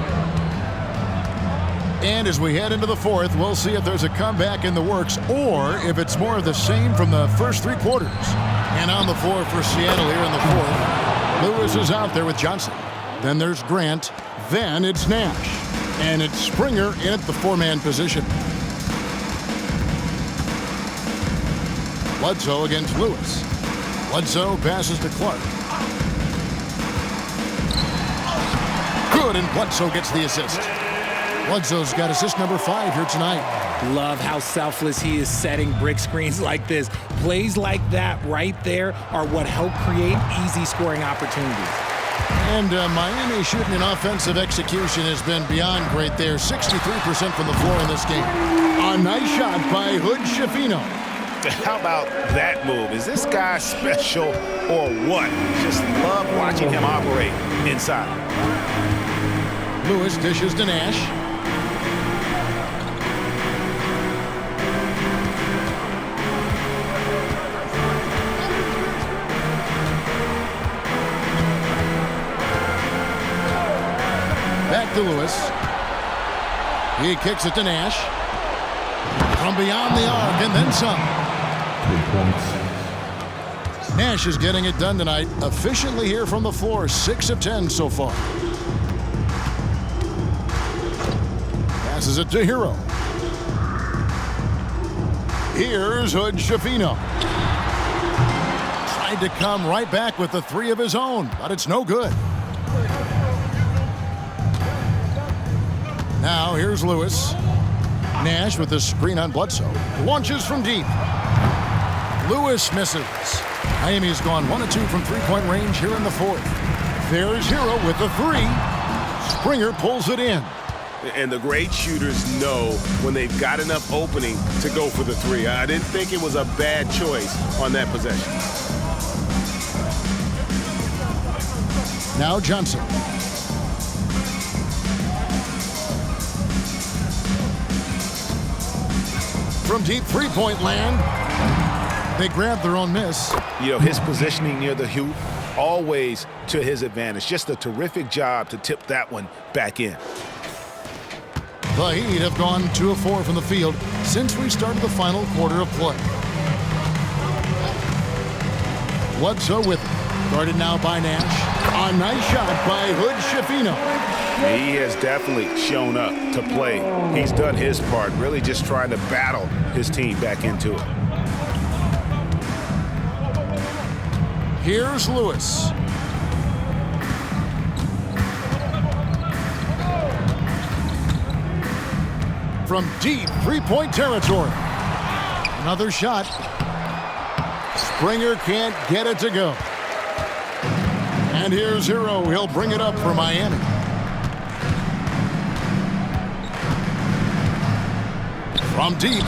And as we head into the fourth, we'll see if there's a comeback in the works or if it's more of the same from the first 3 quarters. And on the floor for Seattle here in the fourth, Lewis is out there with Johnson. Then there's Grant. Then it's Nash. And it's Springer in at the 4-man position. Bledsoe against Lewis. Bledsoe passes to Clark. Good, and Bledsoe gets the assist. Bledsoe's got assist number 5 here tonight. Love how selfless he is setting brick screens like this. Plays like that right there are what help create easy scoring opportunities. And Miami shooting an offensive execution has been beyond great there. 63% from the floor in this game. A nice shot by Hood Schifino. How about that move? Is this guy special or what? Just love watching him operate inside. Lewis dishes to Nash. to Lewis. He kicks it to Nash. From beyond the arc and then some. 3 points. Nash is getting it done tonight efficiently here from the floor. 6 of 10 so far. Passes it to Hero. Here's Hood Schifino. Tried to come right back with the 3 of his own, but it's no good. Now here's Lewis. Nash with the screen on Bledsoe. Launches from deep. Lewis misses. Miami's gone 1 of 2 from three-point range here in the fourth. There's Hero with the 3. Springer pulls it in. And the great shooters know when they've got enough opening to go for the 3. I didn't think it was a bad choice on that possession. Now Johnson. From deep three-point land, they grab their own miss. You know, his positioning near the hoop, always to his advantage. Just a terrific job to tip that one back in. The Heat have gone 2 of 4 from the field since we started the final quarter of play. Bledsoe with it. Guarded now by Nash. A nice shot by Hood Schifino. He has definitely shown up to play. He's done his part, really just trying to battle his team back into it. Here's Lewis. From deep three-point territory. Another shot. Springer can't get it to go. And here's Hero. He'll bring it up for Miami. From deep.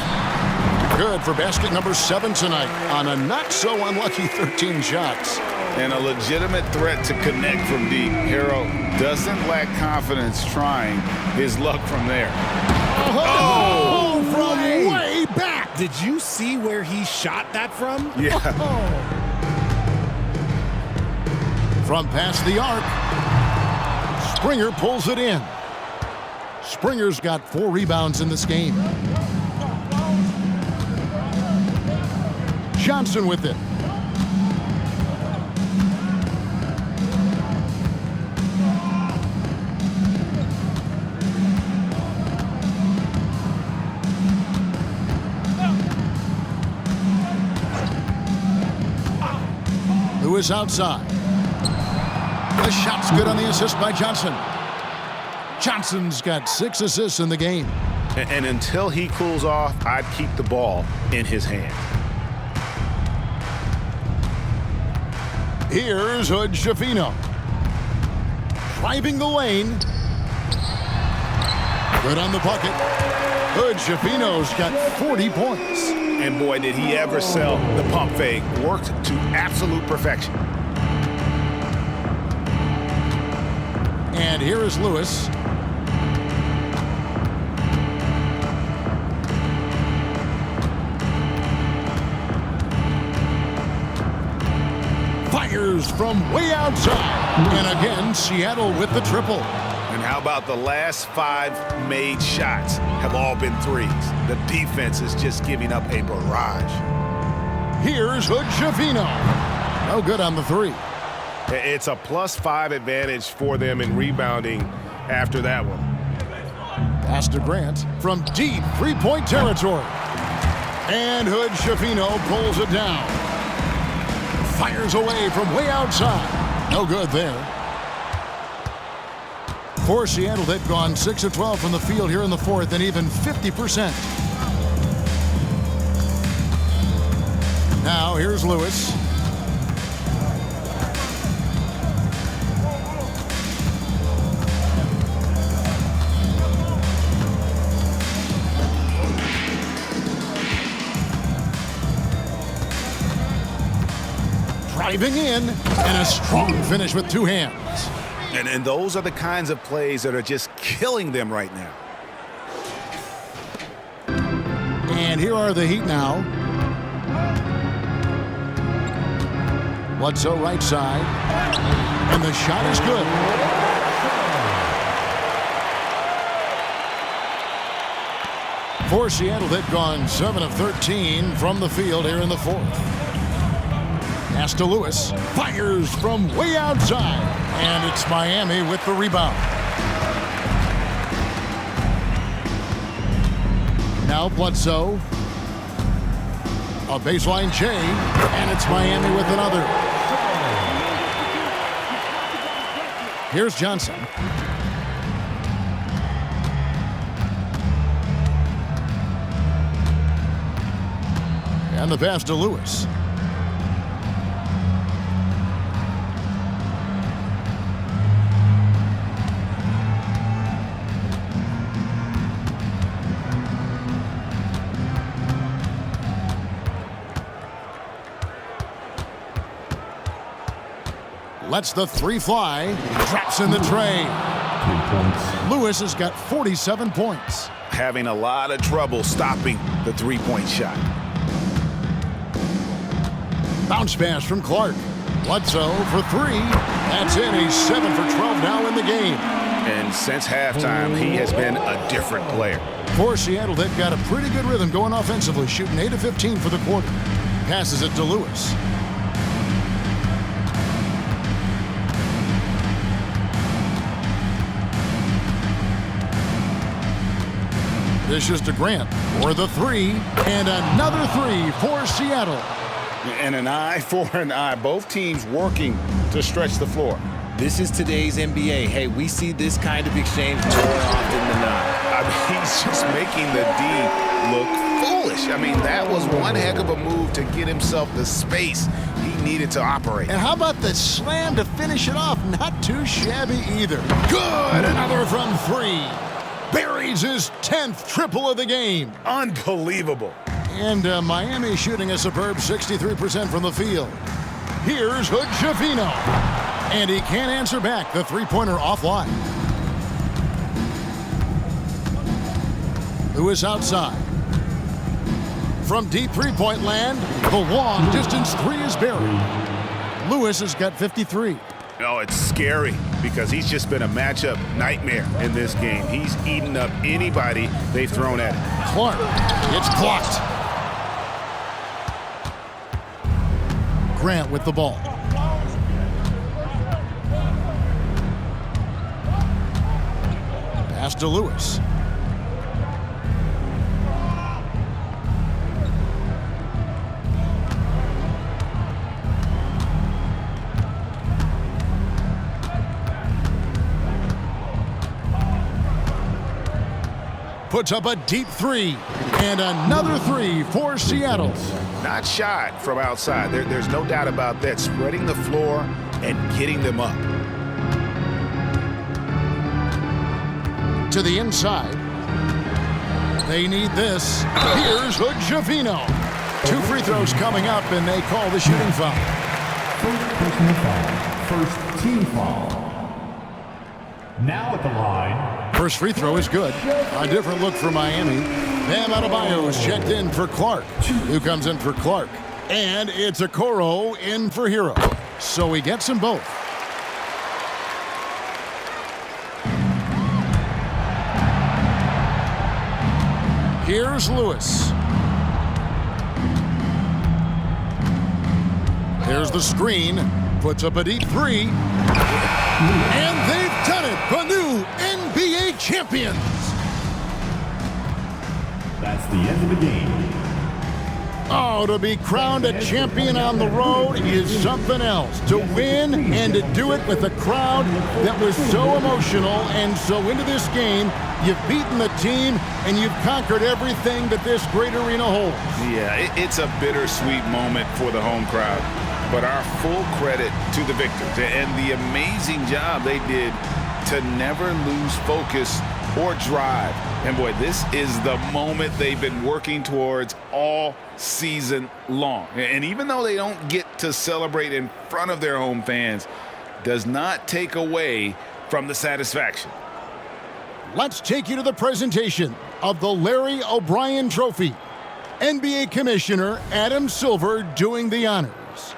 Good for basket number 7 tonight on a not-so-unlucky 13 shots. And a legitimate threat to connect from deep. Hero doesn't lack confidence trying his luck from there. Oh, from way back. Did you see where he shot that from? Yeah. From past the arc, Springer pulls it in. Springer's got 4 rebounds in this game. Johnson with it. Lewis outside. The shot's good on the assist by Johnson. Johnson's got 6 assists in the game. And until he cools off, I'd keep the ball in his hand. Here's Hood Schifino. Driving the lane. Good on the bucket. Hood Schifino's got 40 points. And boy, did he ever sell the pump fake. Worked to absolute perfection. And here is Lewis. Fires from way outside. And again, Seattle with the triple. And how about the last 5 made shots have all been 3s? The defense is just giving up a barrage. Here's Hood Schifino. No good on the 3. It's a +5 advantage for them in rebounding after that one. Pass to Grant from deep three-point territory. And Hood Schifino pulls it down. Fires away from way outside. No good there. For Seattle, they've gone 6 of 12 from the field here in the fourth and even 50%. Now here's Lewis. Driving in, and a strong finish with 2 hands. And those are the kinds of plays that are just killing them right now. And here are the Heat now. Bledsoe right side. And the shot is good. For Seattle, they've gone 7 of 13 from the field here in the fourth. Pass to Lewis. Fires from way outside. And it's Miami with the rebound. Now Bledsoe. A baseline J. And it's Miami with another. Here's Johnson. And the pass to Lewis. Lets the three fly. Drops in the tray. 3 points. Lewis has got 47 points. Having a lot of trouble stopping the three-point shot. Bounce pass from Clark. Bledsoe for three. That's it. He's 7 for 12 now in the game. And since halftime, he has been a different player. For Seattle, they've got a pretty good rhythm going offensively, shooting 8 of 15 for the quarter. Passes it to Lewis. Dishes to Grant for the three, and another three for Seattle. And an eye for an eye. Both teams working to stretch the floor. This is today's NBA. Hey, we see this kind of exchange more often than not. I mean, he's just making the D look foolish. I mean, that was one heck of a move to get himself the space he needed to operate. And how about the slam to finish it off? Not too shabby either. Good! Another from three. Buries his 10th triple of the game. Unbelievable. And Miami shooting a superb 63% from the field. Here's Hood-Schifino. And he can't answer back. The three-pointer offline. Lewis outside. From deep three-point land, the long distance three is buried. Lewis has got 53. Oh, it's scary because he's just been a matchup nightmare in this game. He's eaten up anybody they've thrown at him. Clark, it's blocked. Grant with the ball. Pass to Lewis. Puts up a deep three, and another three for Seattle. Not shot from outside. There's no doubt about that. Spreading the floor and getting them up. To the inside. They need this. Here's Hood-Schifino. 2 free throws coming up, and they call the shooting foul. First personal foul. First team foul. Now at the line. First free throw is good. A different look for Miami. Bam Adebayo is checked in for Clark. Who comes in for Clark? And it's Okoro in for Hero. So he gets them both. Here's Lewis. Here's the screen. Puts up a deep three. And they've done it. The new NBA champions. That's the end of the game. Oh, to be crowned a champion on the road is something else. To win and to do it with a crowd that was so emotional and so into this game, you've beaten the team and you've conquered everything that this great arena holds. Yeah, it's a bittersweet moment for the home crowd. But our full credit to the victors and the amazing job they did to never lose focus or drive. And boy, this is the moment they've been working towards all season long. And even though they don't get to celebrate in front of their home fans, does not take away from the satisfaction. Let's take you to the presentation of the Larry O'Brien Trophy. NBA Commissioner Adam Silver doing the honors.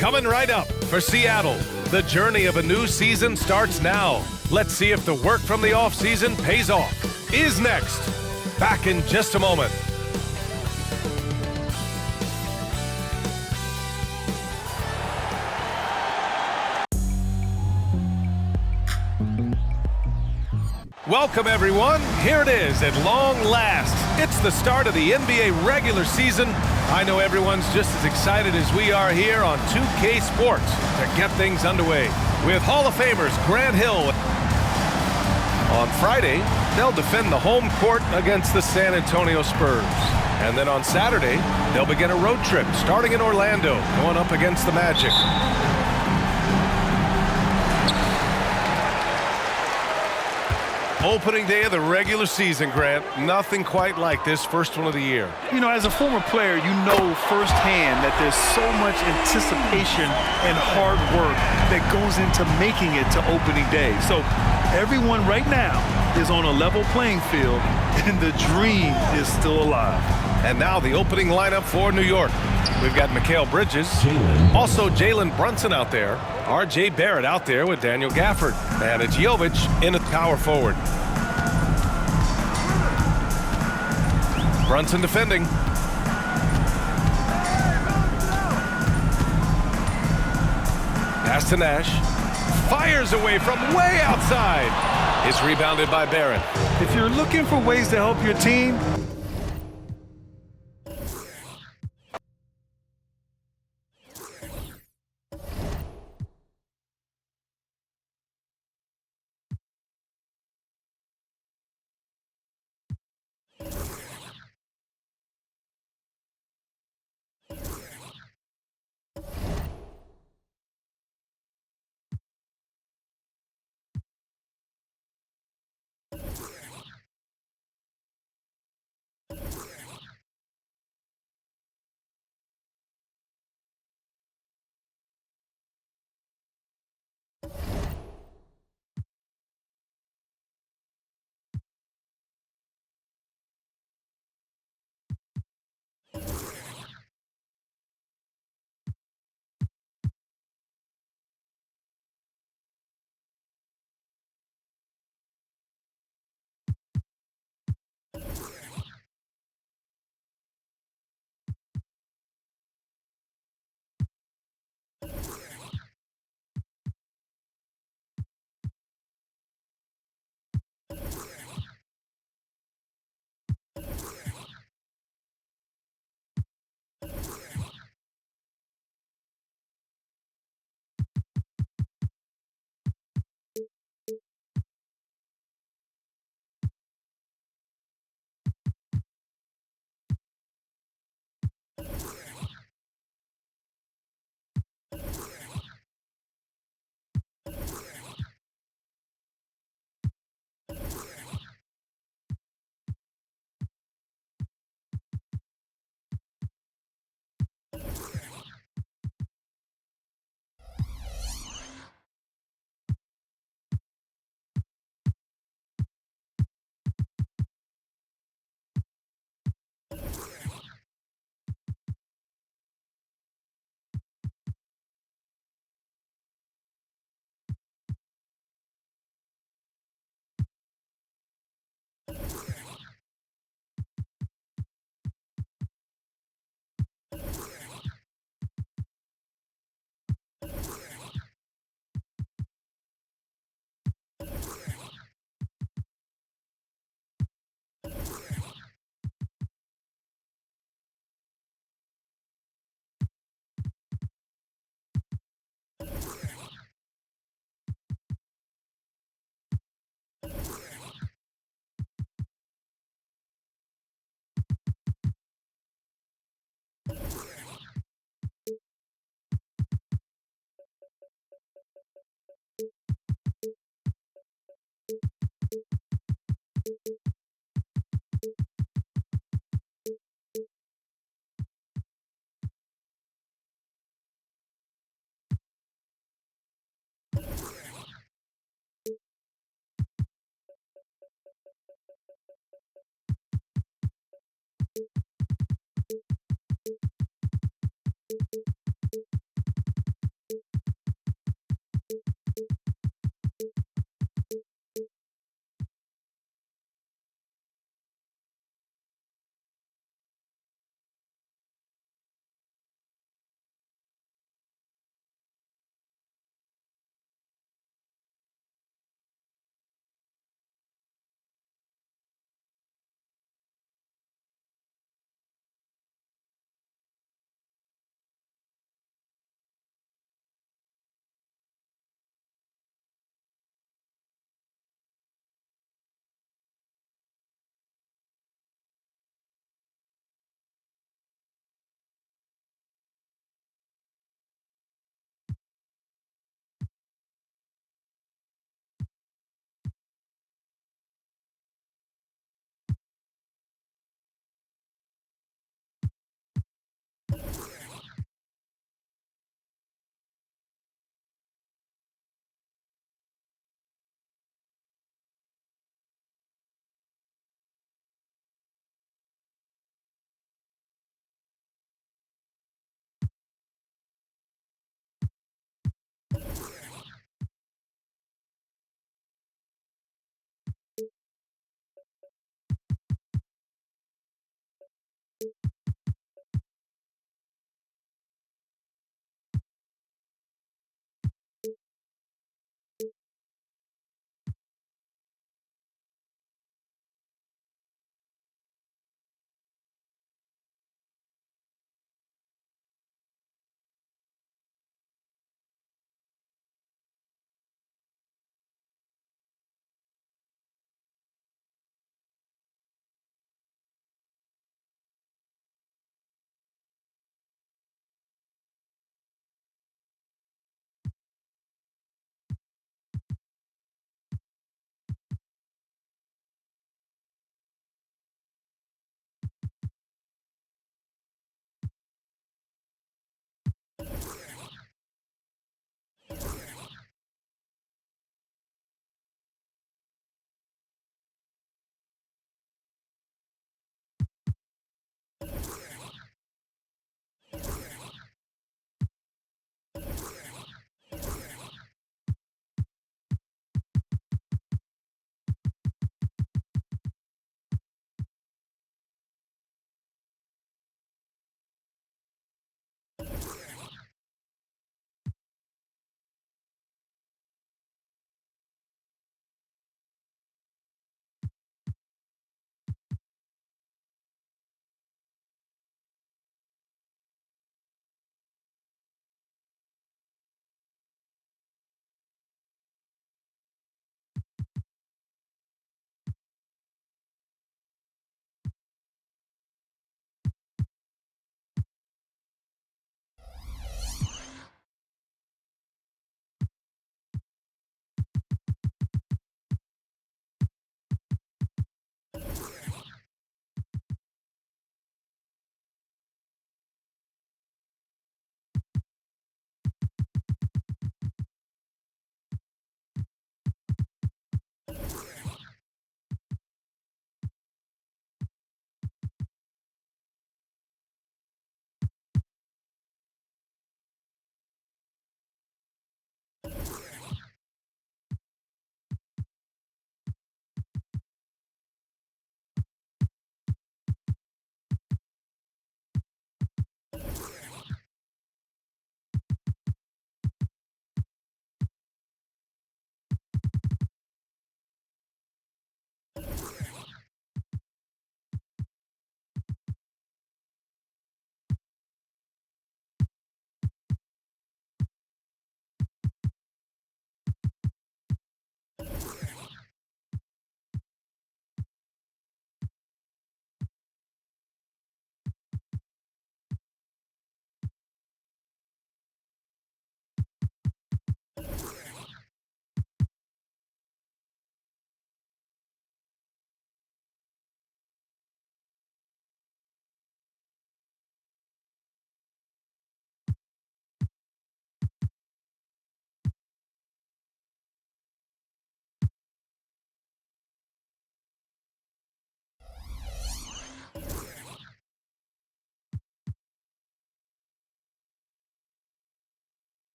Coming right up for Seattle, the journey of a new season starts now. Let's see if the work from the offseason pays off. Is next. Back in just a moment. Welcome, everyone. Here it is at long last. It's the start of the NBA regular season. I know everyone's just as excited as we are here on 2K Sports to get things underway with Hall of Famers Grant Hill. On Friday, they'll defend the home court against the San Antonio Spurs. And then on Saturday, they'll begin a road trip starting in Orlando, going up against the Magic. Opening day of the regular season, Grant. Nothing quite like this first one of the year. You know, as a former player, you know firsthand that there's so much anticipation and hard work that goes into making it to opening day. So everyone right now is on a level playing field, and the dream is still alive. And now the opening lineup for New York. We've got Mikal Bridges, also Jalen Brunson out there, R.J. Barrett out there with Daniel Gafford, and it's Jovic in at power forward. Brunson defending. Pass to Nash. Fires away from way outside. It's rebounded by Barrett. If you're looking for ways to help your team,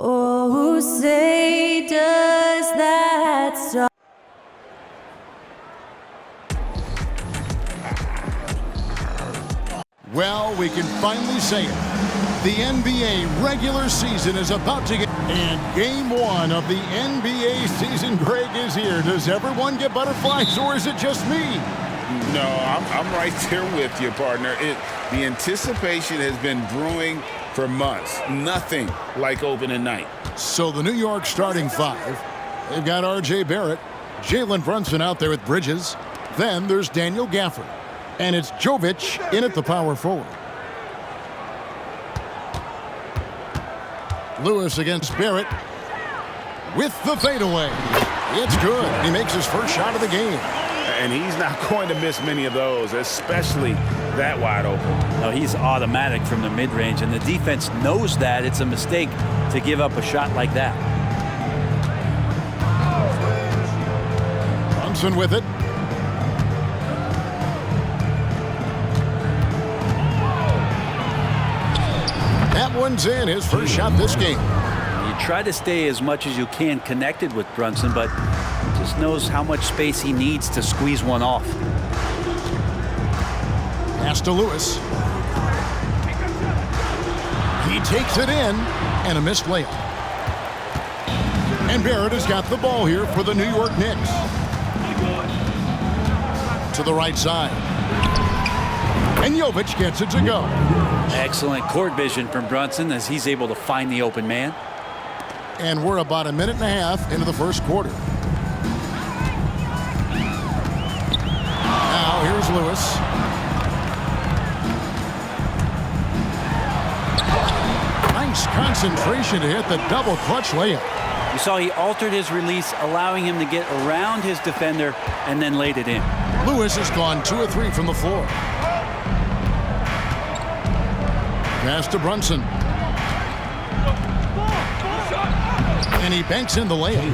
Oh, say does that song. Well, we can finally say it. The NBA regular season is about to get... And game one of the NBA season, Greg, is here. Does everyone get butterflies, or is it just me? No, I'm right there with you, partner. The anticipation has been brewing for months. Nothing like opening night. So the New York starting five, they've got R.J. Barrett, Jalen Brunson out there with Bridges. Then there's Daniel Gafford. And it's Jovic in at the power forward. Lewis against Barrett with the fadeaway. It's good. He makes his first shot of the game. And he's not going to miss many of those, especially that wide open. No, he's automatic from the mid-range, and the defense knows that it's a mistake to give up a shot like that. Brunson with it. That one's in, his first shot this game. You try to stay as much as you can connected with Brunson, but just knows how much space he needs to squeeze one off. Pass to Lewis. He takes it in, and a missed layup. And Barrett has got the ball here for the New York Knicks. To the right side. And Jovic gets it to go. Excellent court vision from Brunson as he's able to find the open man. And we're about a minute and a half into the first quarter. Now here's Lewis. Nice concentration to hit the double clutch layup. You saw he altered his release, allowing him to get around his defender and then laid it in. Lewis has gone 2 of 3 from the floor. Pass to Brunson. And he banks in the layup.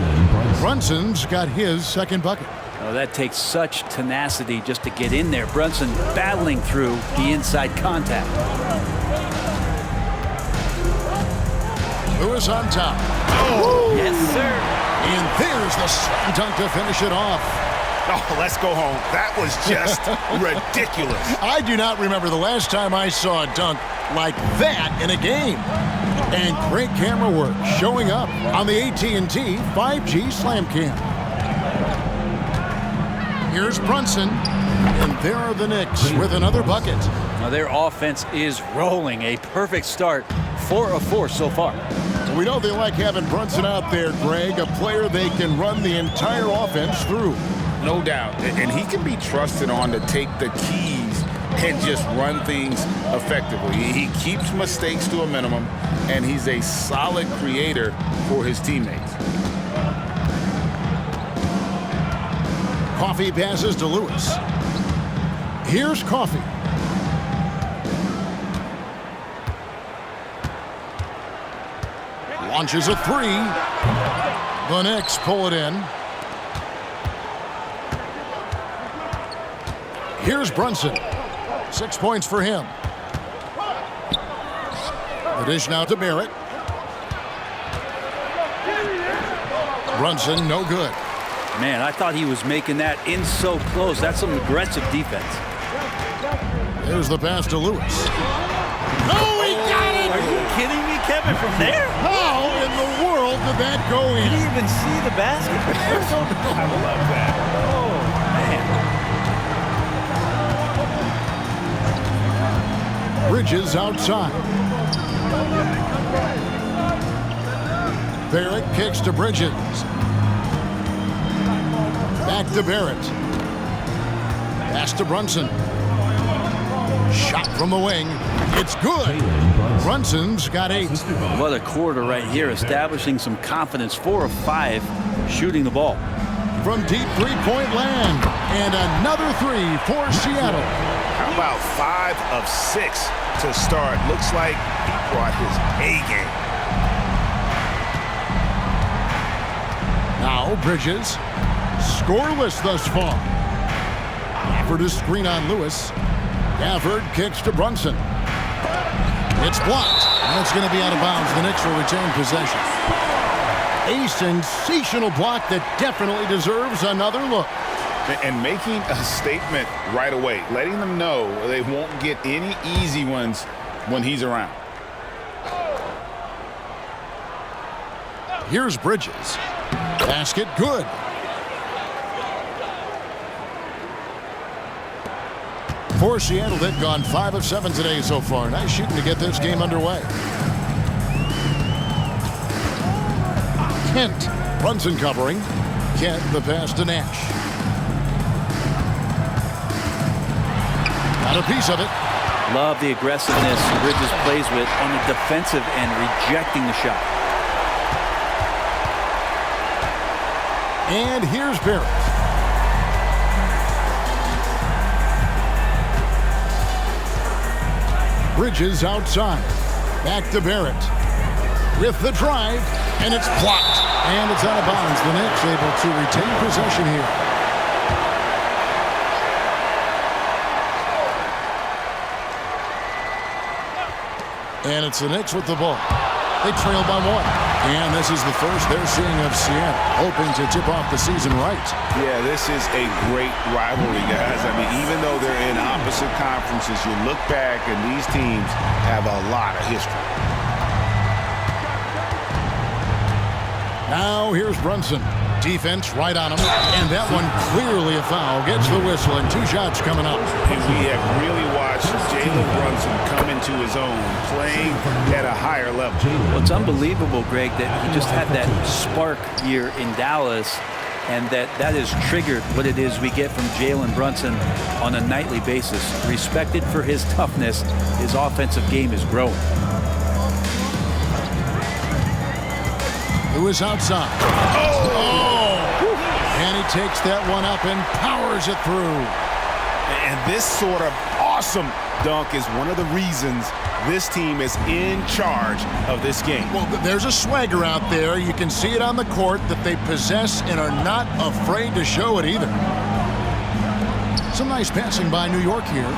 Brunson's got his second bucket. Oh, that takes such tenacity just to get in there. Brunson battling through the inside contact. Lewis on top. Oh, yes, sir. And there's the slam dunk to finish it off. Oh, let's go home. That was just ridiculous. I do not remember the last time I saw a dunk like that in a game. And great camera work showing up on the AT&T 5G Slam Cam. Here's Brunson, and there are the Knicks with another bucket. Now their offense is rolling. A perfect start. 4 of 4 so far. We know they like having Brunson out there, Greg, a player they can run the entire offense through. No doubt. And he can be trusted on to take the keys and just run things effectively. He keeps mistakes to a minimum, and he's a solid creator for his teammates. Coffee passes to Lewis. Here's Coffee. Launches a 3. The Knicks pull it in. Here's Brunson. 6 points for him. The dish now to Barrett. Brunson, no good. Man, I thought he was making that in so close. That's some aggressive defense. There's the pass to Lewis. Oh, he got it! Are you kidding me, Kevin, from there? How in the world did that go in? Did he even see the basket? I love that. Oh, man. Bridges outside. Barrett kicks to Bridges. Back to Barrett. Pass to Brunson. Shot from the wing. It's good. Brunson's got 8. What a quarter right here, establishing some confidence. 4 of 5 shooting the ball. From deep three-point land. And another 3 for Seattle. How about 5 of 6 to start? Looks like he brought his A game. Now Bridges. Scoreless thus far. Gafford is screen on Lewis. Gafford kicks to Brunson. It's blocked, and it's going to be out of bounds. The Knicks will retain possession. A sensational block that definitely deserves another look. And making a statement right away, letting them know they won't get any easy ones when he's around. Here's Bridges. Basket good. For Seattle, they've gone 5 of 7 today so far. Nice shooting to get this game underway. Kent. Brunson covering. Kent the pass to Nash. Got a piece of it. Love the aggressiveness Bridges plays with on the defensive end, rejecting the shot. And here's Barrett. Bridges outside. Back to Barrett. With the drive, and it's blocked. And it's out of bounds. The Knicks able to retain possession here. And it's the Knicks with the ball. They trail by 1. And this is the first they're seeing of Seattle, hoping to tip off the season right. Yeah, this is a great rivalry, guys. I mean, even though they're in opposite conferences, you look back and these teams have a lot of history. Now here's Brunson. Defense right on him. And that one clearly a foul. Gets the whistle and 2 shots coming up. And we have really watched Jalen Brunson come into his own, playing at a higher level. Well, it's unbelievable, Greg, that he just had that spark here in Dallas, and that has triggered what it is we get from Jalen Brunson on a nightly basis. Respected for his toughness, his offensive game is growing. Who is outside? And he takes that one up and powers it through. And this sort of awesome dunk is one of the reasons this team is in charge of this game. Well, there's a swagger out there. You can see it on the court that they possess and are not afraid to show it either. Some nice passing by New York here.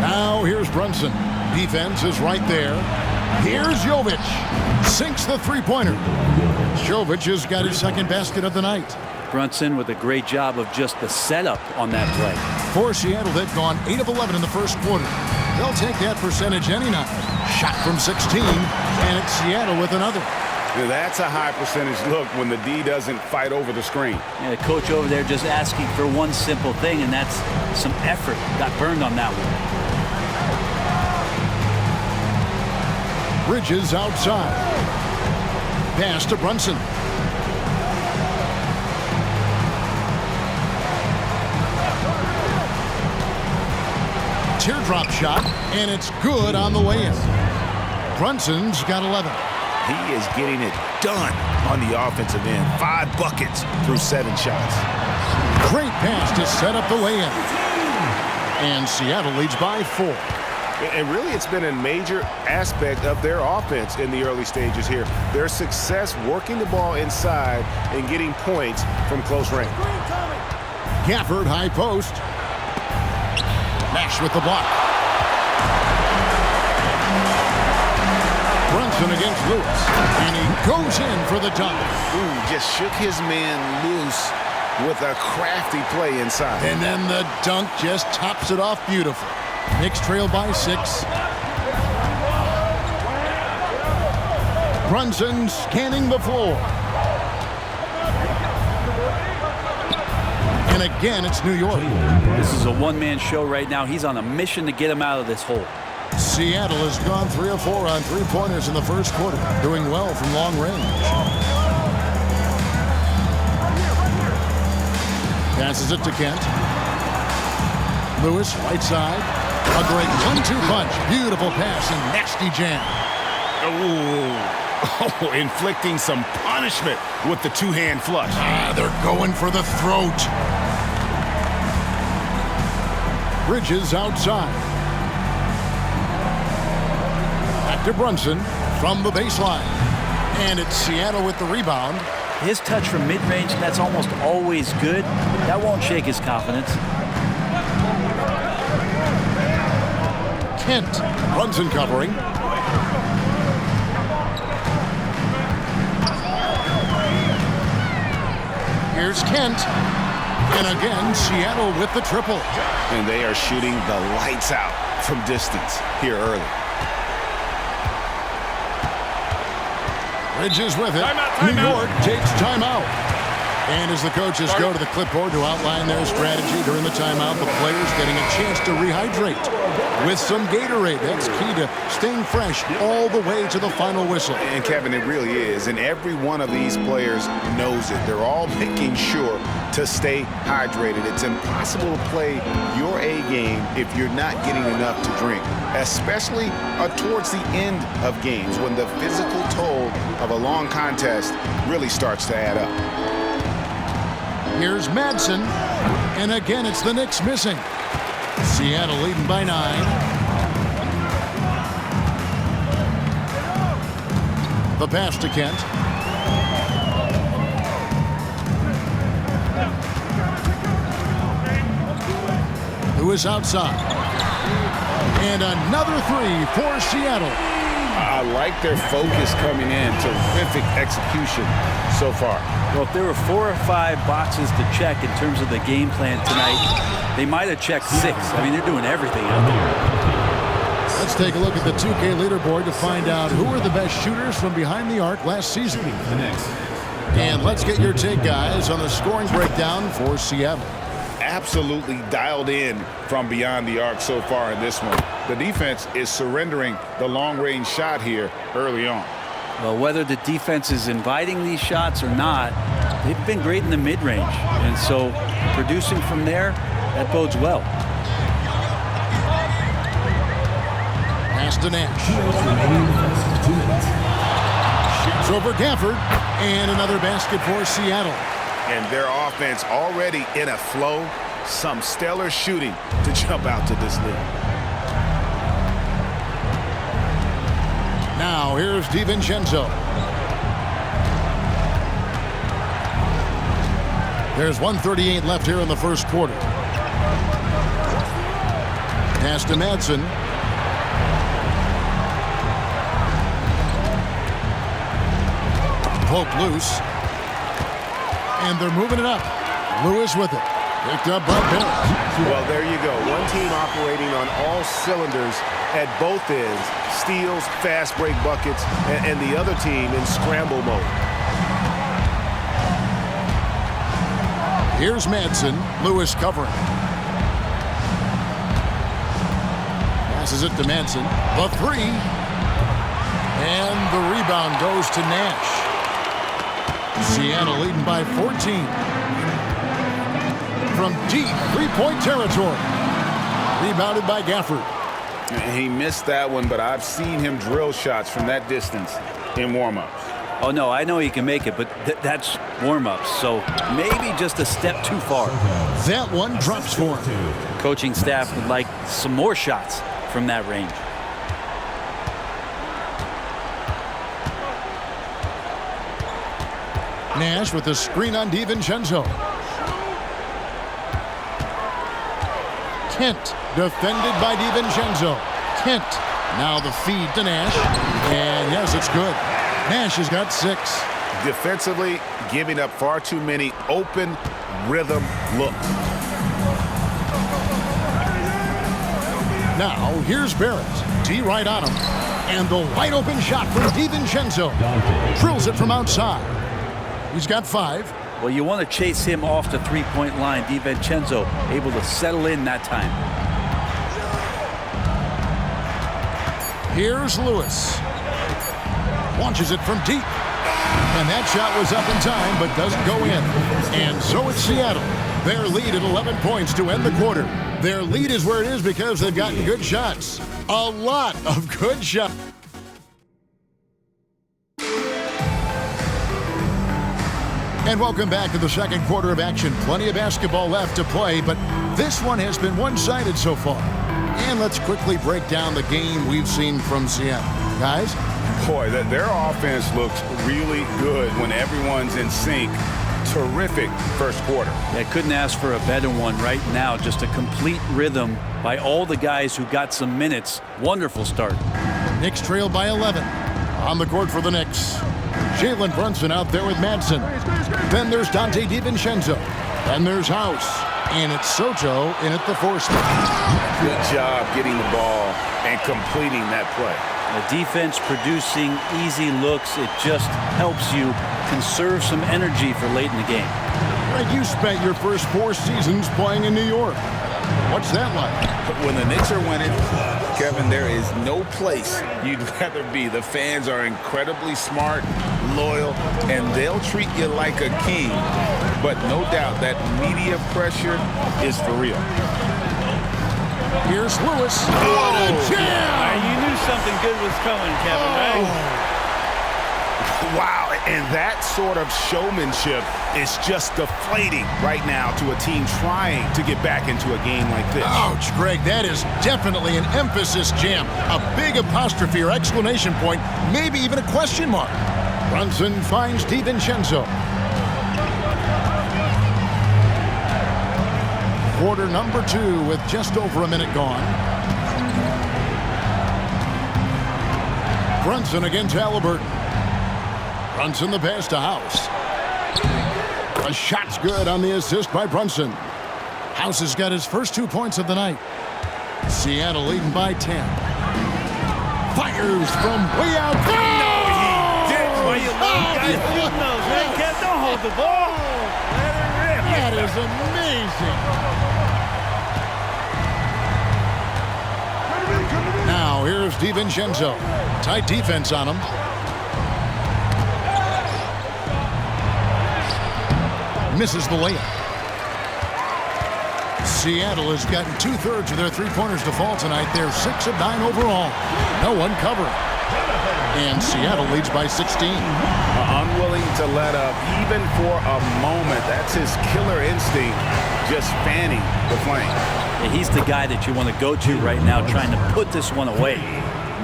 Now here's Brunson. Defense is right there. Here's Jovic. Sinks the three-pointer. Jovic has got his second basket of the night. Brunson with a great job of just the setup on that play. For Seattle, they've gone 8 of 11 in the first quarter. They'll take that percentage any night. Shot from 16, and it's Seattle with another. Yeah, that's a high percentage look when the D doesn't fight over the screen. Yeah, the coach over there just asking for one simple thing, and that's some effort. Got burned on that one. Bridges outside. Pass to Brunson. Teardrop shot, and it's good on the way in. Brunson's got 11. He is getting it done on the offensive end. 5 buckets through 7 shots. Great pass to set up the way in. And Seattle leads by 4. And really, it's been a major aspect of their offense in the early stages here. Their success working the ball inside and getting points from close range. Gafford, high post. Nash with the block. Brunson against Lewis. And he goes in for the dunk. Ooh, just shook his man loose with a crafty play inside. And then the dunk just tops it off beautiful. Knicks trail by 6. Brunson scanning the floor. And again, it's New York. This is a one-man show right now. He's on a mission to get him out of this hole. Seattle has gone 3 of 4 on 3-pointers in the first quarter, doing well from long range. Passes it to Kent. Lewis, right side. A great 1-2 punch. Beautiful pass and nasty jam. Oh, inflicting some punishment with the 2-hand flush. They're going for the throat. Bridges outside. Back to Brunson from the baseline. And it's Seattle with the rebound. His touch from mid-range, that's almost always good. That won't shake his confidence. Kent. Brunson covering. Here's Kent. And again, Seattle with the triple. And they are shooting the lights out from distance here early. Bridges with it. New York takes timeout. And as the coaches go to the clipboard to outline their strategy during the timeout, the players getting a chance to rehydrate with some Gatorade. That's key to staying fresh all the way to the final whistle. And Kevin, it really is. And every one of these players knows it. They're all making sure to stay hydrated. It's impossible to play your A game if you're not getting enough to drink, especially towards the end of games when the physical toll of a long contest really starts to add up. Here's Madsen, and again it's the Knicks missing. Seattle leading by 9. The pass to Kent. Lewis outside. And another three for Seattle. I like their focus coming in. Terrific execution so far. Well, if there were 4 or 5 boxes to check in terms of the game plan tonight, they might have checked 6. I mean, they're doing everything out there. Let's take a look at the 2K leaderboard to find out who are the best shooters from behind the arc last season. And let's get your take, guys, on the scoring breakdown for Seattle. Absolutely dialed in from beyond the arc so far in this one. The defense is surrendering the long-range shot here early on. Well, whether the defense is inviting these shots or not, they've been great in the mid-range. And so producing from there, that bodes well. Pass to Nash. Shoots over Gafford. And another basket for Seattle. And their offense already in a flow. Some stellar shooting to jump out to this lead. Now here's DiVincenzo. There's 1:38 left here in the first quarter. Pass to Madsen. Poke loose. And they're moving it up. Lewis with it. Picked up by Barrett. Well, there you go. One team operating on all cylinders at both ends. Steals, fast break buckets, and the other team in scramble mode. Here's Madsen. Lewis covering. Passes it to Madsen. The three. And the rebound goes to Nash. Seattle leading by 14. From deep three-point territory. Rebounded by Gafford. He missed that one, but I've seen him drill shots from that distance in warm-ups. Oh, no, I know he can make it, but that's warm-ups, so maybe just a step too far. That one drops for him. Coaching staff would like some more shots from that range. Nash with the screen on DiVincenzo. Kent defended by DiVincenzo. Kent now the feed to Nash. And yes, it's good. Nash has got 6. Defensively, giving up far too many open rhythm looks. Now here's Barrett. T right on him. And the wide open shot from DiVincenzo. Drills it from outside. He's got 5. Well, you want to chase him off the three-point line. DiVincenzo able to settle in that time. Here's Lewis. Launches it from deep. And that shot was up in time, but doesn't go in. And so it's Seattle. Their lead at 11 points to end the quarter. Their lead is where it is because they've gotten good shots. A lot of good shots. And welcome back to the second quarter of action. Plenty of basketball left to play, but this one has been one-sided so far. And let's quickly break down the game we've seen from Seattle. Guys? Boy, their offense looks really good when everyone's in sync. terrific first quarter. I couldn't ask for a better one right now. Just a complete rhythm by all the guys who got some minutes. Wonderful start. Knicks trail by 11. On the court for the Knicks, Jalen Brunson out there with Madsen. Then there's Dante DiVincenzo. Then there's House. And it's Soto in at the 4 spot. Good job getting the ball and completing that play. The defense producing easy looks. It just helps you conserve some energy for late in the game. Greg, you spent your first 4 seasons playing in New York. What's that like? When the Knicks are winning, Kevin, there is no place you'd rather be. The fans are incredibly smart, loyal, and they'll treat you like a king. But no doubt that media pressure is for real. Here's Lewis. What a jam! You knew something good was coming, Kevin, right? Wow, and that sort of showmanship is just deflating right now to a team trying to get back into a game like this. Ouch, Greg, that is definitely an emphasis jam. A big apostrophe or exclamation point, maybe even a question mark. Brunson finds DiVincenzo. Quarter number 2 with just over a minute gone. Brunson against Halliburton. Brunson the pass to House. A shot's good on the assist by Brunson. House has got his first 2 points of the night. Seattle leading by 10. Fires from way out. No, he didn't. Why you little guys shooting those, right, Kev? Don't hold the ball. Let it rip. That is amazing. Now here's DiVincenzo. Tight defense on him. Misses the layup. Seattle has gotten 2/3 of their three-pointers to fall tonight. They're 6 of 9 overall. No one covering. And Seattle leads by 16. Unwilling to let up even for a moment. That's his killer instinct, just fanning the flame. Yeah, he's the guy that you want to go to right now, trying to put this one away.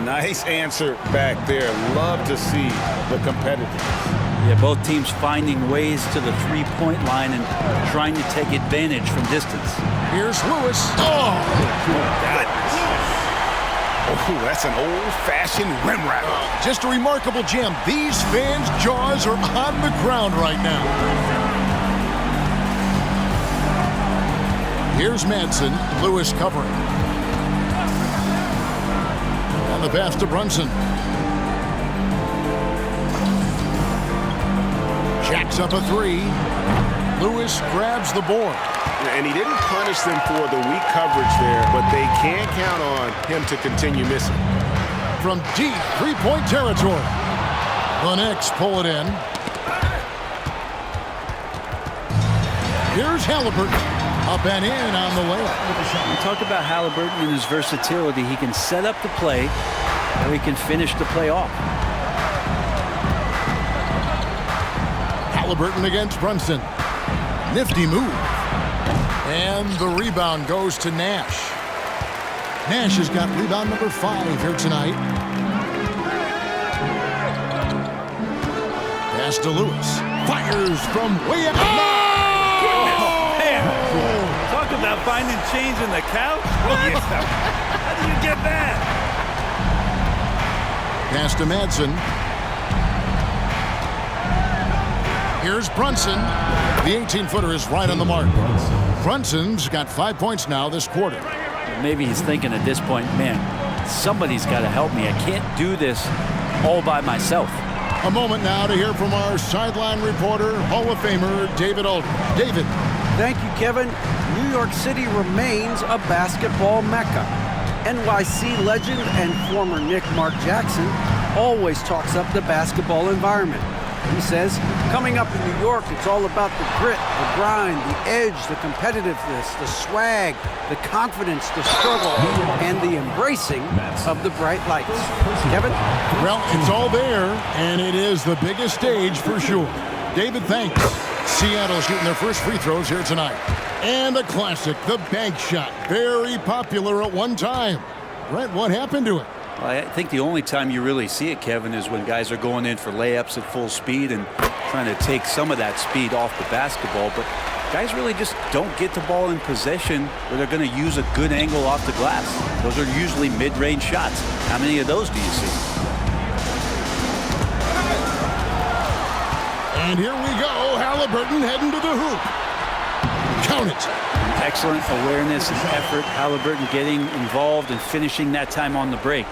Nice answer back there. Love to see the competitiveness. Yeah, both teams finding ways to the three-point line and trying to take advantage from distance. Here's Lewis. Oh, that's an old-fashioned rim wrap. Just a remarkable jam. These fans' jaws are on the ground right now. Here's Madsen. Lewis covering. And the pass to Brunson. Jacks up a 3. Lewis grabs the board. And he didn't punish them for the weak coverage there, but they can't count on him to continue missing. From deep three-point territory. The Knicks pull it in. Here's Halliburton. Up and in on the layup. We talk about Halliburton and his versatility. He can set up the play, or he can finish the play off. Halliburton against Brunson. Nifty move. And the rebound goes to Nash. Nash has got rebound number 5 here tonight. Pass to Lewis. Fires from way up. Oh, man. Talk about finding change in the couch. What? How do you get that? Pass to Madsen. Here's Brunson. The 18-footer is right on the mark. Brunson's got 5 points now this quarter. Maybe he's thinking at this point, man, somebody's got to help me. I can't do this all by myself. A moment now to hear from our sideline reporter, Hall of Famer David Aldridge. David. Thank you, Kevin. New York City remains a basketball mecca. NYC legend and former Knick Mark Jackson always talks up the basketball environment. He says, coming up in New York, it's all about the grit, the grind, the edge, the competitiveness, the swag, the confidence, the struggle, and the embracing of the bright lights. Kevin? Well, it's all there, and it is the biggest stage for sure. David, thanks. Seattle shooting their first free throws here tonight. And a classic, the bank shot. Very popular at one time. Brent, what happened to it? Well, I think the only time you really see it, Kevin, is when guys are going in for layups at full speed, and trying to take some of that speed off the basketball, but guys really just don't get the ball in possession where they're going to use a good angle off the glass. Those are usually mid-range shots. How many of those do you see? And here we go. Halliburton heading to the hoop. Count it. Excellent awareness and effort. Halliburton getting involved and finishing that time on the break.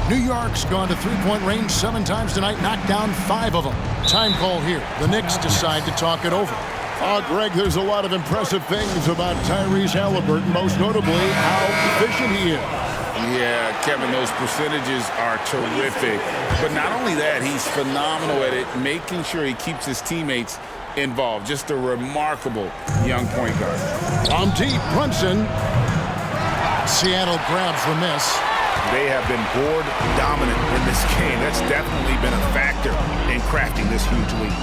New York's gone to three-point range 7 times tonight, knocked down 5 of them. Time call here. The Knicks decide to talk it over. Greg, there's a lot of impressive things about Tyrese Halliburton, most notably how efficient he is. Yeah, Kevin, those percentages are terrific. But not only that, he's phenomenal at it, making sure he keeps his teammates involved. Just a remarkable young point guard. From deep, Brunson. Seattle grabs the miss. They have been board dominant in this game. That's definitely been a factor in crafting this huge lead.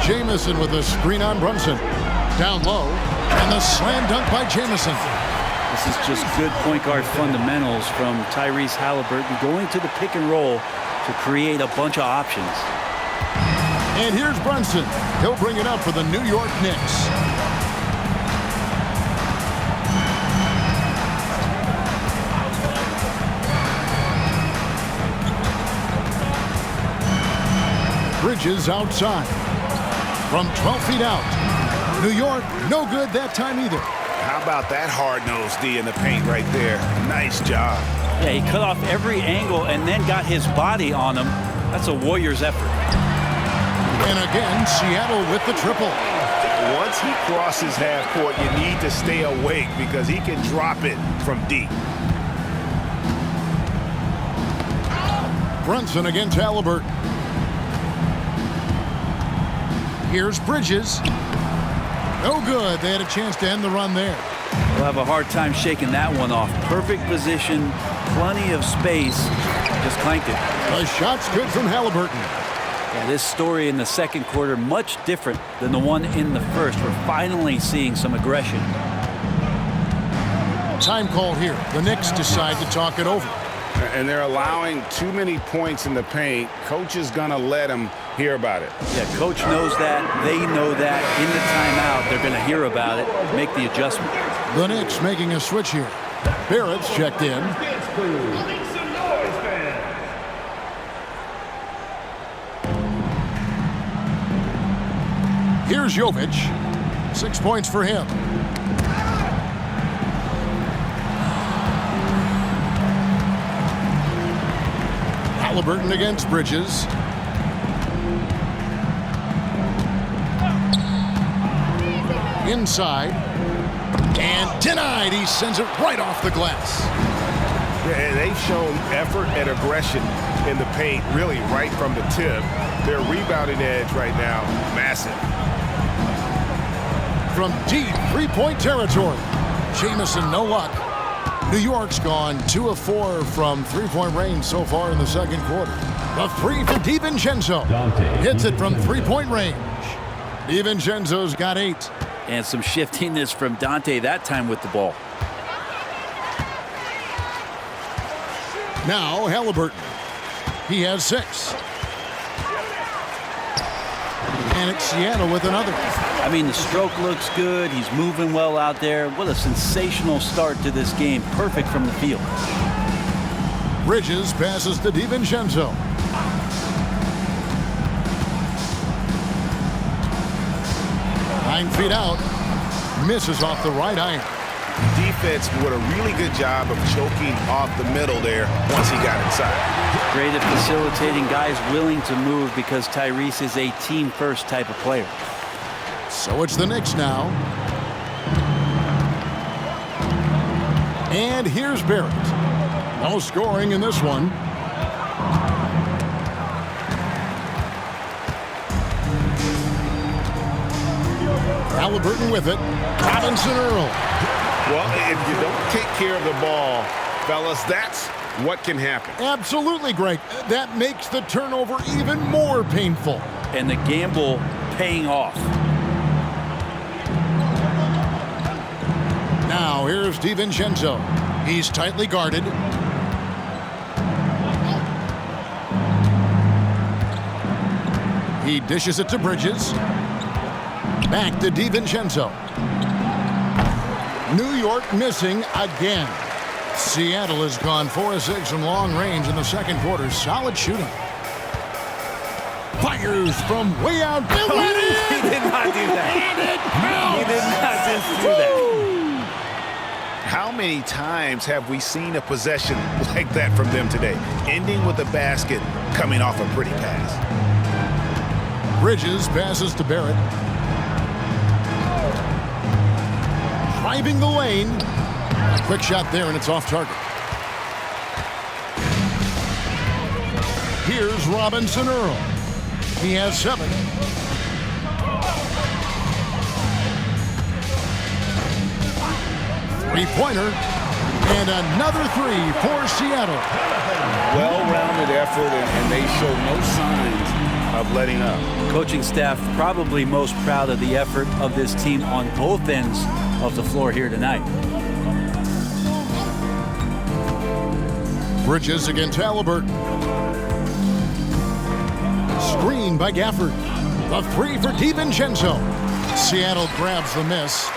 Jamison with a screen on Brunson. Down low, and the slam dunk by Jamison. This is just good point guard fundamentals from Tyrese Halliburton, going to the pick and roll to create a bunch of options. And here's Brunson. He'll bring it up for the New York Knicks. Bridges outside. From 12 feet out. New York, no good that time either. How about that hard-nosed D in the paint right there? Nice job. Yeah, he cut off every angle and then got his body on him. That's a Warriors effort. And again, Seattle with the triple. Once he crosses half court, you need to stay awake because he can drop it from deep. Brunson against Halliburton. Here's Bridges. No good. They had a chance to end the run there. We'll have a hard time shaking that one off. Perfect position, plenty of space. Just clanked it. The shot's good from Halliburton. Yeah, this story in the second quarter, much different than the one in the first. We're finally seeing some aggression. Time call here. The Knicks decide to talk it over. And they're allowing too many points in the paint. Coach is going to let them hear about it. Yeah, coach knows that. They know that. In the timeout, they're going to hear about it, make the adjustment. The Knicks making a switch here. Barrett's checked in. Here's Jovic. 6 points for him. Halliburton against Bridges. Inside. And denied. He sends it right off the glass. Yeah, they've shown effort and aggression in the paint, really right from the tip. Their rebounding edge right now, massive. From deep three-point territory. Jamison, no luck. New York's gone 2 of 4 from three-point range so far in the second quarter. The three for DiVincenzo. Hits it from three-point range. DiVincenzo's got 8. And some shiftiness from Dante that time with the ball. Now Halliburton. He has 6. And it's Seattle with another. I mean, the stroke looks good. He's moving well out there. What a sensational start to this game. Perfect from the field. Bridges passes to DiVincenzo. Nine feet out. Misses off the right iron. Defense did a really good job of choking off the middle there once he got inside. Great at facilitating guys willing to move because Tyrese is a team-first type of player. So it's the Knicks now. And here's Barrett. No scoring in this one. Halliburton with it. Robinson Earl. Well, if you don't take care of the ball, fellas, that's what can happen. Absolutely, Greg. That makes the turnover even more painful. And the gamble paying off. Now here's DiVincenzo. He's tightly guarded. He dishes it to Bridges. Back to DiVincenzo. New York missing again. Seattle has gone 4 of 6 from long range in the second quarter. Solid shooting. Fires from way out. He did not do that. He did not just do that. How many times have we seen a possession like that from them today? Ending with a basket, coming off a pretty pass. Bridges passes to Barrett. Driving the lane. A quick shot there, and it's off target. Here's Robinson Earl. He has 7. Three-pointer. And another 3 for Seattle. Well-rounded effort, and they show no signs of letting up. Coaching staff probably most proud of the effort of this team on both ends of the floor here tonight. Bridges against Halliburton. Screen by Gafford. The 3 for DiVincenzo. Seattle grabs the miss.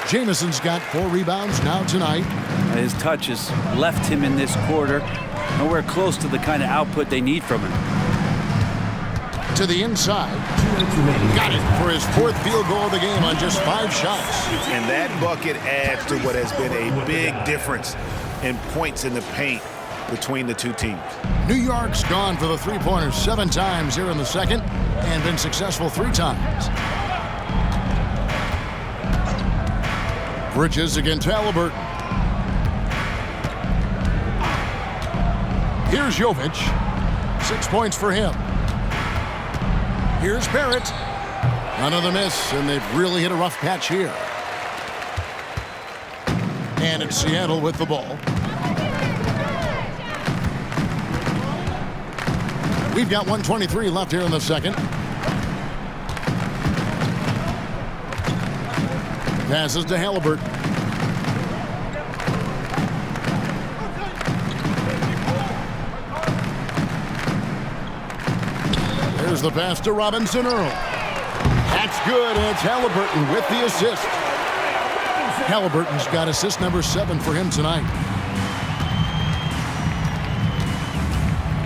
Jamison's got 4 rebounds now tonight. His touch has left him in this quarter. Nowhere close to the kind of output they need from him. To the inside. Got it for his 4th field goal of the game on just 5 shots. And that bucket adds to what has been a big difference in points in the paint between the two teams. New York's gone for the three-pointers 7 times here in the second and been successful 3 times. Bridges against Halliburton. Here's Jovic. 6 points for him. Here's Barrett. Another miss, and they've really hit a rough patch here. And it's Seattle with the ball. We've got 1:23 left here in the second. Passes to Halliburton. There's the pass to Robinson Earl. That's good, and it's Halliburton with the assist. Halliburton's got assist number 7 for him tonight.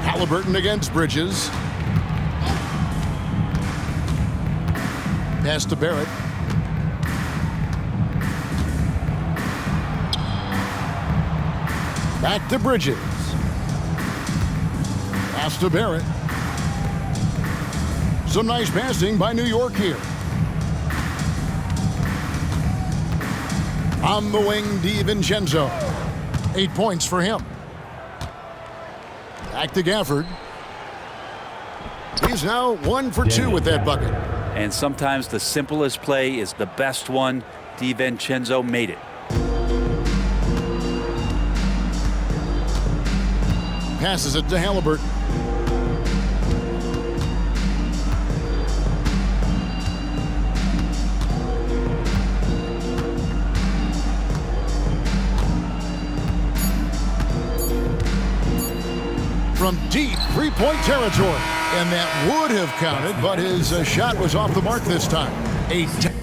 Halliburton against Bridges. Pass to Barrett. Back to Bridges. Pass to Barrett. Some nice passing by New York here. On the wing, DiVincenzo. 8 points for him. Back to Gafford. He's now 1 for 2 with that bucket. And sometimes the simplest play is the best one. DiVincenzo made it. Passes it to Halliburton. From deep three-point territory. And that would have counted, but his shot was off the mark this time. 8-10.